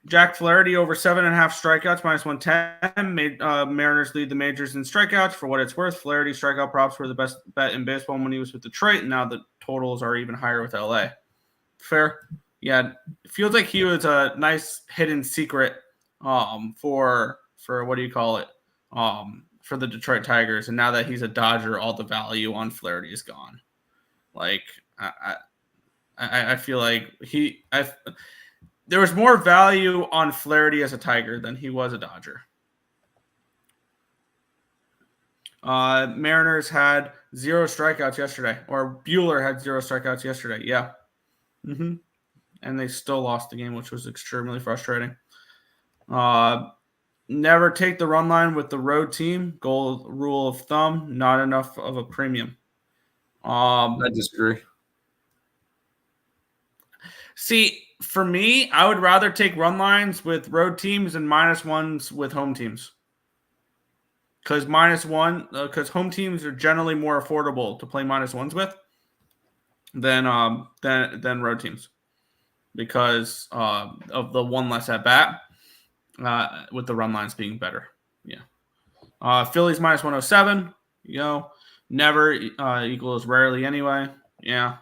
Speaker 2: Jack Flaherty over 7.5 strikeouts -110. Mariners lead the majors in strikeouts. For what it's worth, Flaherty strikeout props were the best bet in baseball when he was with Detroit, and now the totals are even higher with LA. Fair, yeah. It feels like he was a nice hidden secret for what do you call it? For the Detroit Tigers, and now that he's a Dodger, all the value on Flaherty is gone. Like I feel like there was more value on Flaherty as a Tiger than he was a Dodger. Mariners had 0 strikeouts yesterday, or Buehler had 0 strikeouts yesterday. Yeah. And they still lost the game, which was extremely frustrating. Never take the run line with the road team. Goal rule of thumb, not enough of a premium.
Speaker 3: I disagree.
Speaker 2: See, for me, I would rather take run lines with road teams and -1s with home teams. Because home teams are generally more affordable to play -1s with than road teams, because of the one less at bat, with the run lines being better. Yeah. Phillies -107. Never equals rarely anyway. Yeah.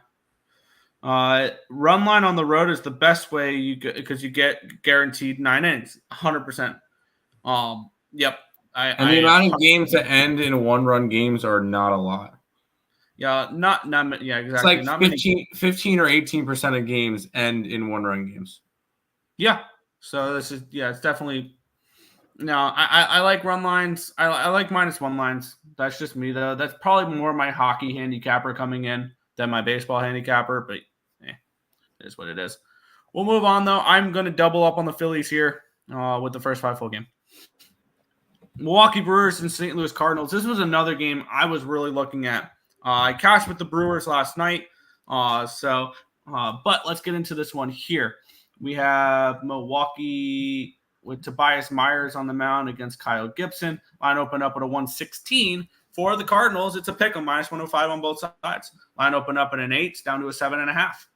Speaker 2: Run line on the road is the best way because you get guaranteed 9 innings, 100%. Yep.
Speaker 3: And the amount of games that end in 1-run games are not a lot.
Speaker 2: Yeah, not yeah, exactly.
Speaker 3: It's like 15 or 18% of games end in 1-run games.
Speaker 2: Yeah. So this is it's definitely. No, I like run lines. I like -1 lines. That's just me though. That's probably more my hockey handicapper coming in than my baseball handicapper, but it is what it is. We'll move on, though. I'm going to double up on the Phillies here with the first 5 full game. Milwaukee Brewers and St. Louis Cardinals. This was another game I was really looking at. I cashed with the Brewers last night. But let's get into this one here. We have Milwaukee with Tobias Myers on the mound against Kyle Gibson. Line opened up at a 116. For the Cardinals, it's a pick on -105 on both sides. Line opened up at an 8, down to a 7.5.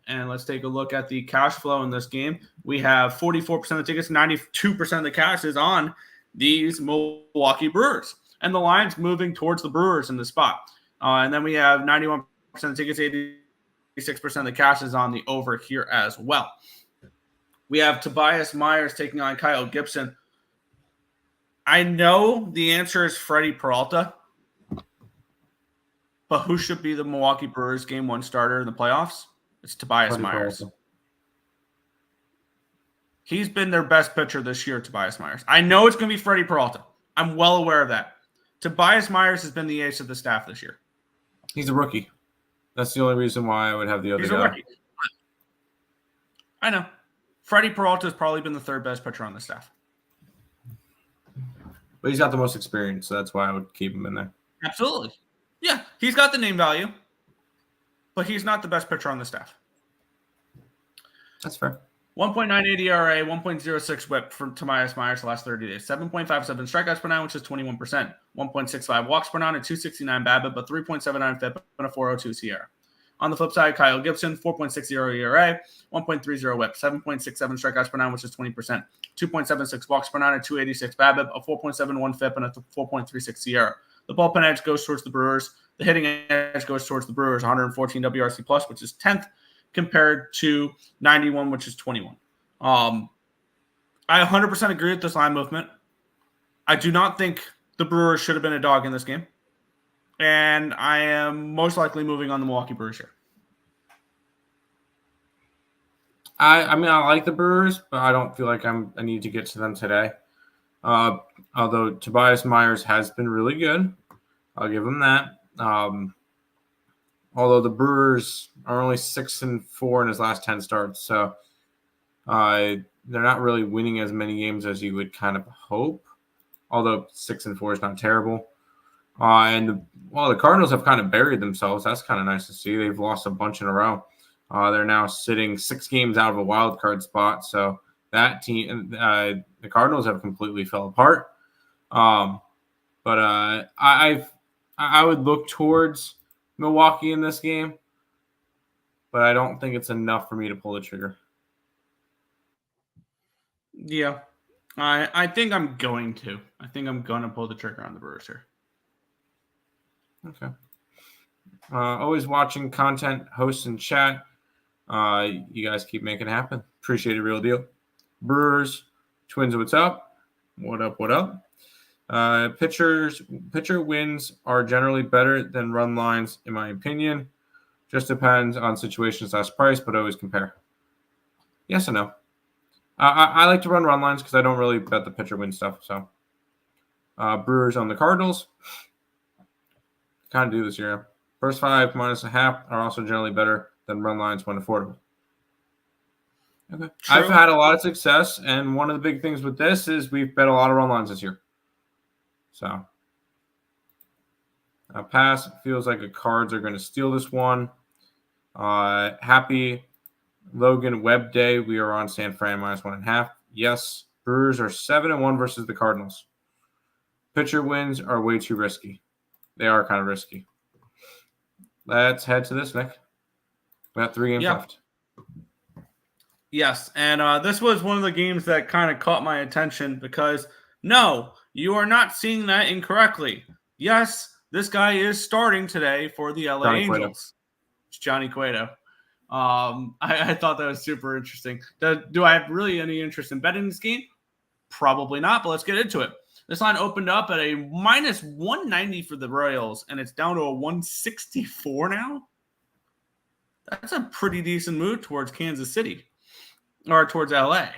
Speaker 2: And let's take a look at the cash flow in this game. We have 44% of the tickets, 92% of the cash is on these Milwaukee Brewers. And the line's moving towards the Brewers in the spot. And then we have 91% of the tickets, 86% of the cash is on the over here as well. We have Tobias Myers taking on Kyle Gibson. I know the answer is Freddie Peralta. But who should be the Milwaukee Brewers Game 1 starter in the playoffs? It's Tobias Myers. Peralta. He's been their best pitcher this year, Tobias Myers. I know it's going to be Freddie Peralta. I'm well aware of that. Tobias Myers has been the ace of the staff this year.
Speaker 3: He's a rookie. That's the only reason why I would have the other guy.
Speaker 2: He's a rookie. I know. Freddie Peralta has probably been the third best pitcher on the staff.
Speaker 3: But he's got the most experience, so that's why I would keep him in there.
Speaker 2: Absolutely. Yeah, he's got the name value, but he's not the best pitcher on the staff.
Speaker 3: That's fair.
Speaker 2: 1.98 ERA, 1.06 whip from Tobias Myers the last 30 days. 7.57 strikeouts per nine, which is 21%. 1.65 walks per nine, a 269 BABIP, but 3.79 FIP, and a 402 SIERA. On the flip side, Kyle Gibson, 4.60 ERA, 1.30 whip, 7.67 strikeouts per nine, which is 20%. 2.76 walks per nine, a 286 BABIP, a 4.71 FIP, and a 4.36 SIERA. The bullpen edge goes towards the Brewers. The hitting edge goes towards the Brewers, 114 WRC plus, which is 10th, compared to 91, which is 21. I 100% agree with this line movement. I do not think the Brewers should have been a dog in this game. And I am most likely moving on the Milwaukee Brewers here.
Speaker 3: I mean, I like the Brewers, but I don't feel like I need to get to them today. Although Tobias Myers has been really good. I'll give him that. Although the Brewers are only 6-4 in his last 10 starts, so they're not really winning as many games as you would kind of hope. Although 6-4 is not terrible. The Cardinals have kind of buried themselves. That's kind of nice to see. They've lost a bunch in a row. They're now sitting 6 games out of a wild card spot. So that team, the Cardinals have completely fell apart. I would look towards Milwaukee in this game, but I don't think it's enough for me to pull the trigger.
Speaker 2: Yeah, I think I'm going to. I think I'm going to pull the trigger on the Brewers here.
Speaker 3: Okay. Always watching content, hosts, and chat. You guys keep making it happen. Appreciate it, real deal. Brewers, Twins, what's up? What up, what up? Pitcher wins are generally better than run lines, in my opinion. Just depends on situations / price, but always compare. Yes and no. I like to run lines because I don't really bet the pitcher win stuff. So Brewers on the Cardinals. Kind of do this year. First 5 -0.5 are also generally better than run lines when affordable. Okay. True. I've had a lot of success, and one of the big things with this is we've bet a lot of run lines this year. So, pass. Feels like the Cards are going to steal this one. Happy Logan Webb Day. We are on San Fran -1.5. Yes. Brewers are 7-1 versus the Cardinals. Pitcher wins are way too risky. They are kind of risky. Let's head to this, Nick. We got 3 games left.
Speaker 2: Yes, and this was one of the games that kind of caught my attention because, no, you are not seeing that incorrectly. Yes, this guy is starting today for the LA Angels. It's Johnny Cueto. I thought that was super interesting. Do I have really any interest in betting this game? Probably not, but let's get into it. This line opened up at a -190 for the Royals, and it's down to a 164 now. That's a pretty decent move towards Kansas City, or towards LA.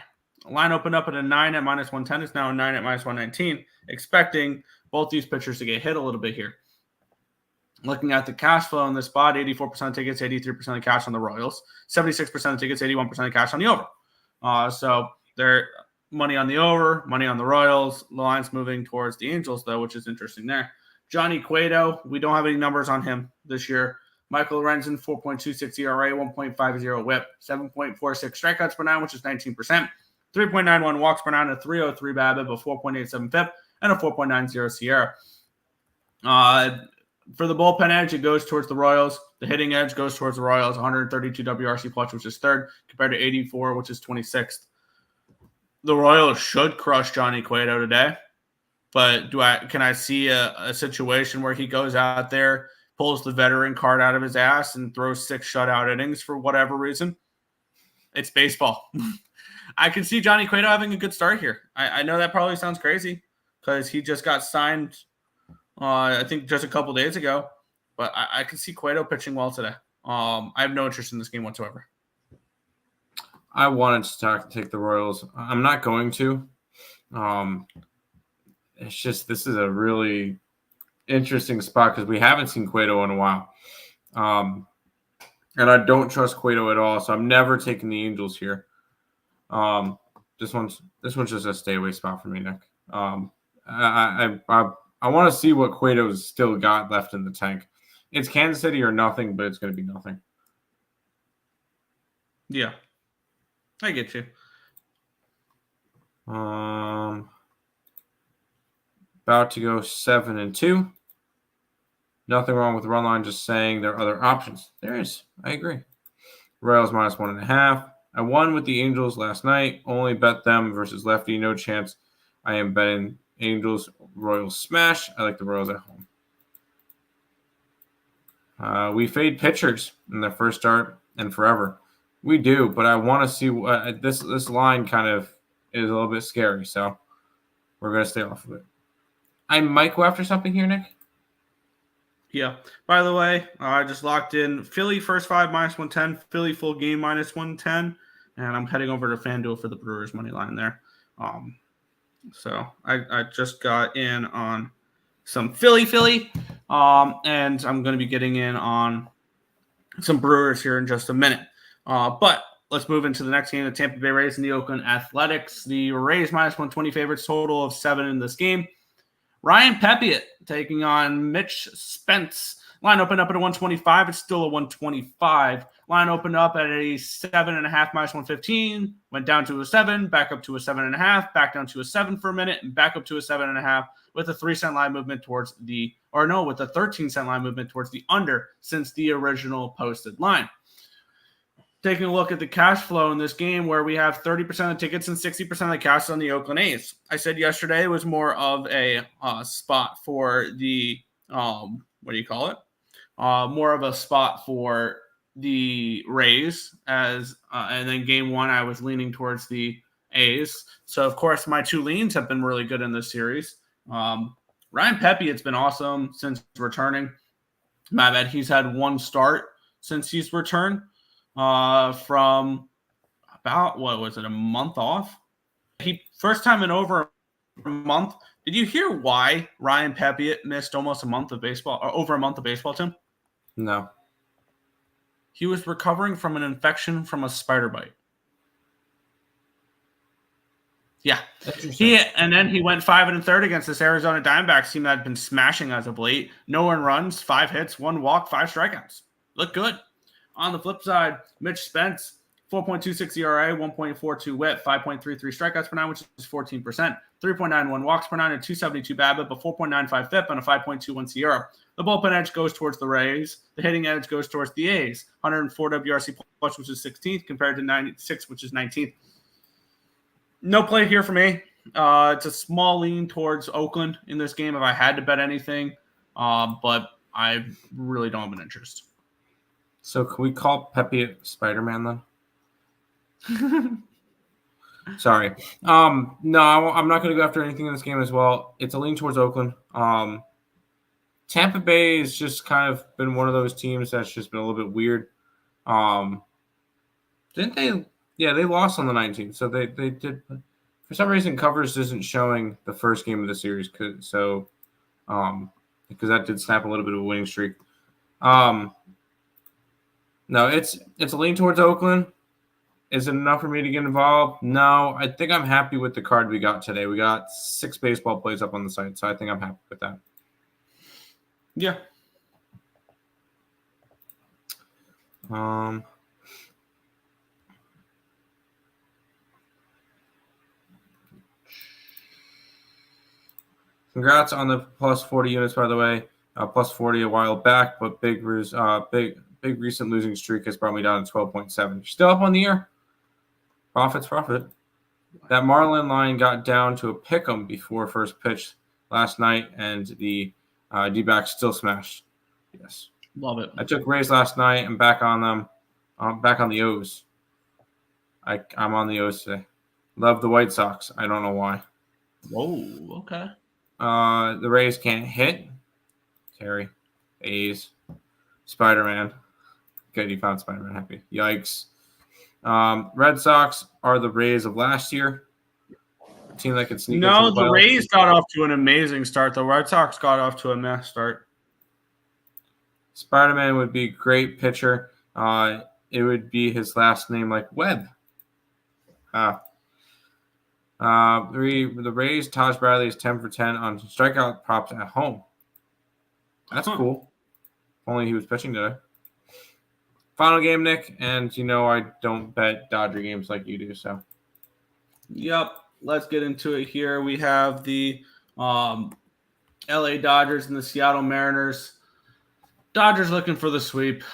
Speaker 2: Line opened up at a 9 at -110. It's now a 9 at -119, expecting both these pitchers to get hit a little bit here. Looking at the cash flow in this spot, 84% of tickets, 83% of cash on the Royals, 76% of tickets, 81% of cash on the over. So they're money on the over, money on the Royals. The line's moving towards the Angels, though, which is interesting there. Johnny Cueto, we don't have any numbers on him this year. Michael Lorenzen, 4.26 ERA, 1.50 whip, 7.46 strikeouts per nine, which is 19%. 3.91 walks per nine, a 303 BABIP, a 4.87 FIP, and a 4.90 SIERA. For the bullpen edge, it goes towards the Royals. The hitting edge goes towards the Royals, 132 WRC plus, which is 3rd, compared to 84, which is 26th. The Royals should crush Johnny Cueto today, but can I see a situation where he goes out there, pulls the veteran card out of his ass, and throws 6 shutout innings for whatever reason? It's baseball. I can see Johnny Cueto having a good start here. I know that probably sounds crazy because he just got signed, I think, just a couple days ago, but I can see Cueto pitching well today. I have no interest in this game whatsoever.
Speaker 3: I wanted to take the Royals. I'm not going to. It's just this is a really interesting spot because we haven't seen Cueto in a while. And I don't trust Cueto at all, so I'm never taking the Angels here. This one's just a stay away spot for me, Nick. I want to see what Cueto's still got left in the tank. It's Kansas City or nothing, but it's going to be nothing.
Speaker 2: Yeah, I get you.
Speaker 3: About to go 7-2. Nothing wrong with the run line, just saying there are other options. There is. I agree. Royals -1.5. I won with the Angels last night. Only bet them versus lefty. No chance I am betting Angels. Royals smash. I like the Royals at home. We fade pitchers in their first start and forever. We do, but I want to see what this line kind of is a little bit scary, so we're going to stay off of it. I might go after something here, Nick.
Speaker 2: Yeah. By the way, I just locked in Philly first 5 -110, Philly full game -110, and I'm heading over to FanDuel for the Brewers money line there. So I just got in on some Philly, and I'm going to be getting in on some Brewers here in just a minute. But let's move into the next game, the Tampa Bay Rays and the Oakland Athletics. The Rays -120 favorites, total of 7 in this game. Ryan Pepiot taking on Mitch Spence. Line opened up at a 125. It's still a 125. Line opened up at a 7.5 -115. Went down to a 7, back up to a 7.5, back down to a 7 for a minute, and back up to a 7.5 with a 3-cent line movement with a 13-cent line movement towards the under since the original posted line. Taking a look at the cash flow in this game where we have 30% of tickets and 60% of the cash on the Oakland A's. I said yesterday it was more of a spot for the, more of a spot for the Rays and then game 1, I was leaning towards the A's. So of course my 2 leans have been really good in this series. Ryan Pepiot's been awesome since returning. My bad. He's had 1 start since he's returned. From about, a month off? First time in over a month. Did you hear why Ryan Pepiot missed almost a month of baseball, or over a month of baseball, Tim?
Speaker 3: No.
Speaker 2: He was recovering from an infection from a spider bite. Yeah. And then he went 5 1/3 against this Arizona Diamondbacks team that had been smashing as of late. No earned runs, 5 hits, 1 walk, 5 strikeouts. Looked good. On the flip side, Mitch Spence, 4.26 ERA, 1.42 WHIP, 5.33 strikeouts per 9, which is 14%, 3.91 walks per 9, a 272 BABIP, a 4.95 FIP, and a 5.21 SIERA. The bullpen edge goes towards the Rays. The hitting edge goes towards the A's. 104 WRC plus, which is 16th, compared to 96, which is 19th. No play here for me. It's a small lean towards Oakland in this game if I had to bet anything, but I really don't have an interest.
Speaker 3: So can we call Pepe Spider-Man then? Sorry. No, I'm not going to go after anything in this game as well. It's a lean towards Oakland. Tampa Bay has just kind of been one of those teams that's just been a little bit weird. Didn't they? Yeah, they lost on the 19th. So they did. For some reason, Covers isn't showing the first game of the series. Because that did snap a little bit of a winning streak. No, it's a lean towards Oakland. Is it enough for me to get involved? No, I think I'm happy with the card we got today. We got 6 baseball plays up on the site, so I think I'm happy with that.
Speaker 2: Yeah.
Speaker 3: Congrats on the plus 40 units, by the way. Plus 40 a while back, but big recent losing streak has brought me down to 12.7. You're still up on the year. Profit's profit. That Marlin line got down to a pick'em before first pitch last night, and the D-backs still smashed. Yes.
Speaker 2: Love it.
Speaker 3: I took Rays last night. I'm back on them. I'm back on the O's. I'm on the O's today. Love the White Sox. I don't know why.
Speaker 2: Whoa, okay.
Speaker 3: The Rays can't hit. Terry. A's. Spider-Man. Good, you found Spider-Man. Happy. Yikes. Red Sox are the Rays of last year. A team that could sneak.
Speaker 2: No, the Rays got off to an amazing start. The Red Sox got off to a mess start.
Speaker 3: Spider-Man would be a great pitcher. It would be his last name like Webb. The Rays, Taj Bradley is 10 for 10 on strikeout props at home. That's cool. If only he was pitching today. Final game, Nick, and I don't bet Dodger games like you do, so.
Speaker 2: Yep, let's get into it here. We have the LA Dodgers and the Seattle Mariners. Dodgers looking for the sweep.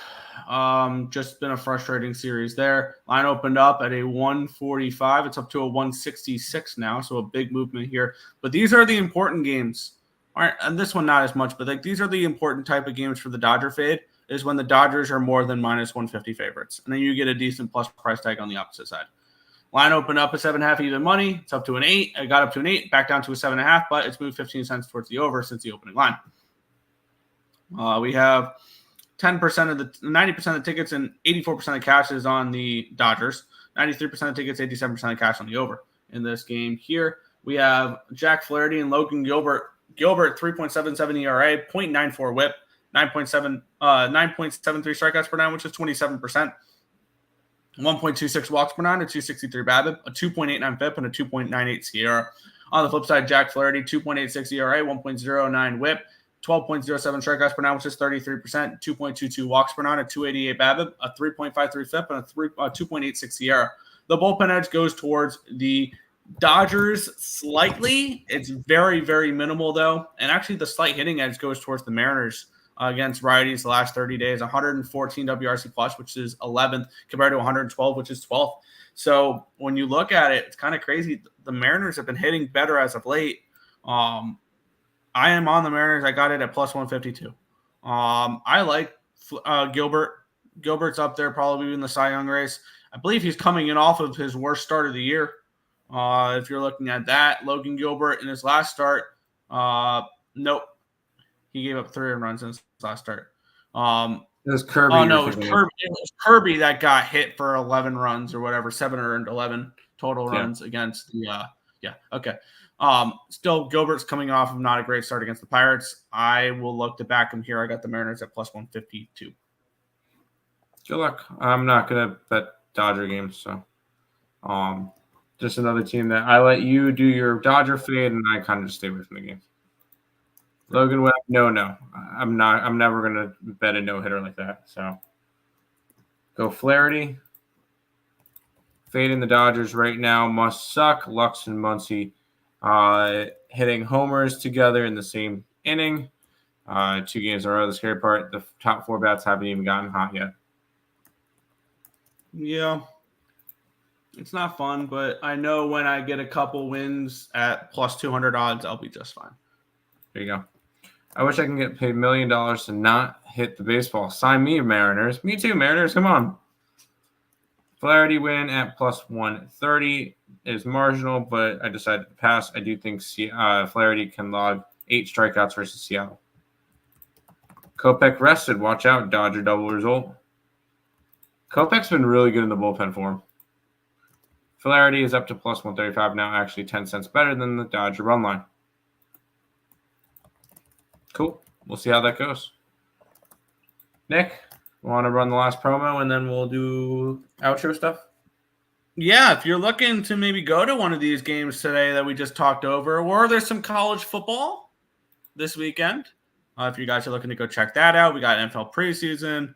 Speaker 2: Just been a frustrating series there. Line opened up at a 145. It's up to a 166 now, so a big movement here. But these are the important games. All right, and this one not as much, but these are the important type of games for the Dodger fade, is when the Dodgers are more than minus 150 favorites. And then you get a decent plus price tag on the opposite side. Line opened up at 7.5 even money. It's up to an 8. It got up to an 8, back down to a 7.5, but it's moved 15 cents towards the over since the opening line. We have 90% of the tickets and 84% of cash is on the Dodgers. 93% of tickets, 87% of cash on the over. In this game here, we have Jack Flaherty and Logan Gilbert. Gilbert, 3.77 ERA, 0.94 whip, 9.73 strikeouts per nine, which is 27%. 1.26 walks per nine, a 263 BABIP, a 2.89 FIP, and a 2.98 SIERA. On the flip side, Jack Flaherty, 2.86 ERA, 1.09 whip, 12.07 strikeouts per nine, which is 33%, 2.22 walks per nine, a 288 BABIP, a 3.53 FIP, and a 2.86 SIERA. The bullpen edge goes towards the Dodgers slightly. It's very, very minimal, though. And actually, the slight hitting edge goes towards the Mariners against righties the last 30 days. 114 WRC plus, which is 11th, compared to 112, which is 12th. So when you look at it, it's kind of crazy. The Mariners have been hitting better as of late. I am on the Mariners. I got it at plus 152. I like Gilbert. Gilbert's up there probably in the Cy Young race. I believe he's coming in off of his worst start of the year. If you're looking at that, Logan Gilbert in his last start, nope. He gave up 3 runs in his last start.
Speaker 3: It was Kirby.
Speaker 2: Oh, no, it was Kirby that got hit for 11 runs or whatever, 7 or 11 total runs against the okay. Still, Gilbert's coming off of not a great start against the Pirates. I will look to back him here. I got the Mariners at plus 152.
Speaker 3: Good luck. I'm not going to bet Dodger games, so just another team that I let you do your Dodger fade, and I kind of just stay away from the game. Logan Webb, no. I'm never going to bet a no-hitter like that. So go Flaherty. Fading the Dodgers right now must suck. Lux and Muncy hitting homers together in the same inning. 2 games in a row. The scary part, the top 4 bats haven't even gotten hot yet.
Speaker 2: Yeah. It's not fun, but I know when I get a couple wins at plus 200 odds, I'll be just fine.
Speaker 3: There you go. I wish I can get paid $1 million to not hit the baseball. Sign me, Mariners. Me too, Mariners. Come on. Flaherty win at plus 130 is marginal, but I decided to pass. I do think Flaherty can log 8 strikeouts versus Seattle. Kopech rested. Watch out. Dodger double result. Kopech's been really good in the bullpen form. Flaherty is up to plus 135 now, actually 10 cents better than the Dodger run line. Cool. We'll see how that goes. Nick, want to run the last promo and then we'll do outro stuff?
Speaker 2: Yeah, if you're looking to maybe go to one of these games today that we just talked over, or there's some college football this weekend. If you guys are looking to go check that out, we got NFL preseason.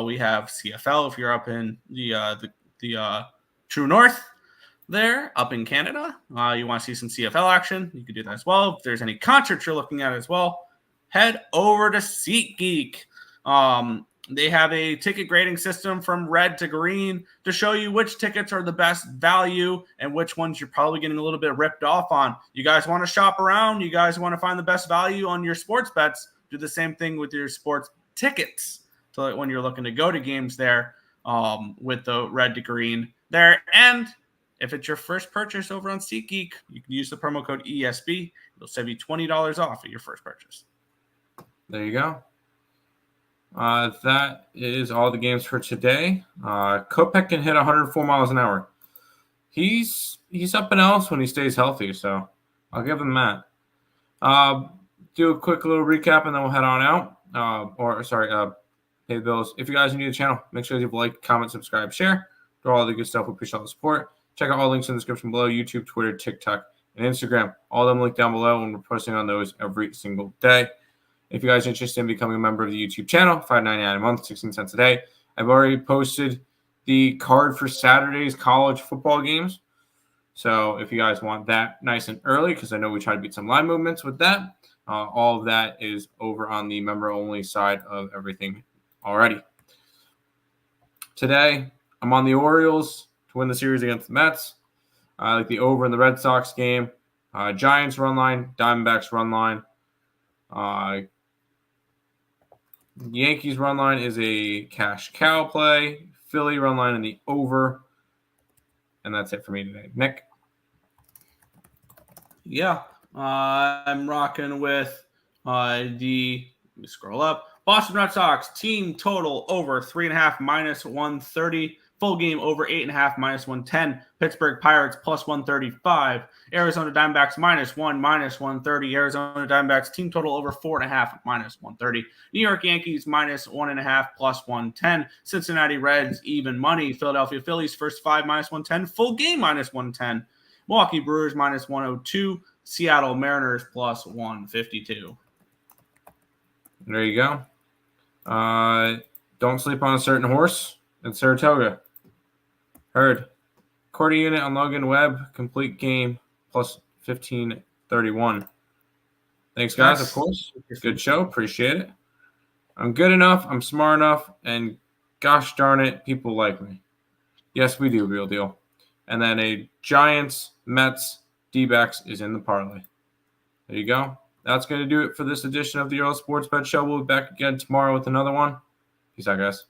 Speaker 2: We have CFL if you're up in the True North there, up in Canada. You want to see some CFL action, you can do that as well. If there's any concerts you're looking at as well, head over to SeatGeek. They have a ticket grading system from red to green to show you which tickets are the best value and which ones you're probably getting a little bit ripped off on. You guys want to shop around? You guys want to find the best value on your sports bets? Do the same thing with your sports tickets. So when you're looking to go to games there, with the red to green there. And if it's your first purchase over on SeatGeek, you can use the promo code ESB. It'll save you $20 off at your first purchase.
Speaker 3: There you go. That is all the games for today. Kopech can hit 104 miles an hour. He's up and else when he stays healthy, so I'll give him that. Do a quick little recap and then we'll head on out. Pay the bills. If you guys are new to the channel, make sure you like, comment, subscribe, share. Do all the good stuff. We appreciate all the support. Check out all links in the description below: YouTube, Twitter, TikTok, and Instagram. All of them linked down below, and we're posting on those every single day. If you guys are interested in becoming a member of the YouTube channel, $5.99 a month, 16 cents a day. I've already posted the card for Saturday's college football games. So if you guys want that nice and early, because I know we try to beat some line movements with that, all of that is over on the member-only side of everything already. Today, I'm on the Orioles to win the series against the Mets. I like the over in the Red Sox game. Giants run line, Diamondbacks run line. Yankees run line is a cash cow play. Philly run line in the over. And that's it for me today. Nick?
Speaker 2: Yeah, I'm rocking with let me scroll up. Boston Red Sox team total over 3.5 minus 130. Full game over 8.5 minus 110. Pittsburgh Pirates plus 135. Arizona Diamondbacks -1 minus 130. Arizona Diamondbacks team total over 4.5 minus 130. New York Yankees -1.5 plus 110. Cincinnati Reds even money. Philadelphia Phillies first 5 minus 110. Full game minus 110. Milwaukee Brewers -102. Seattle Mariners plus 152.
Speaker 3: There you go. Don't sleep on a certain horse in Saratoga. Heard. Quarter unit on Logan Webb. Complete game plus 1531. Thanks, guys, of course. Good show. Appreciate it. I'm good enough. I'm smart enough. And gosh darn it, people like me. Yes, we do. Real deal. And then a Giants, Mets, D-backs is in the parlay. There you go. That's going to do it for this edition of the Earle Sports Bet Show. We'll be back again tomorrow with another one. Peace out, guys.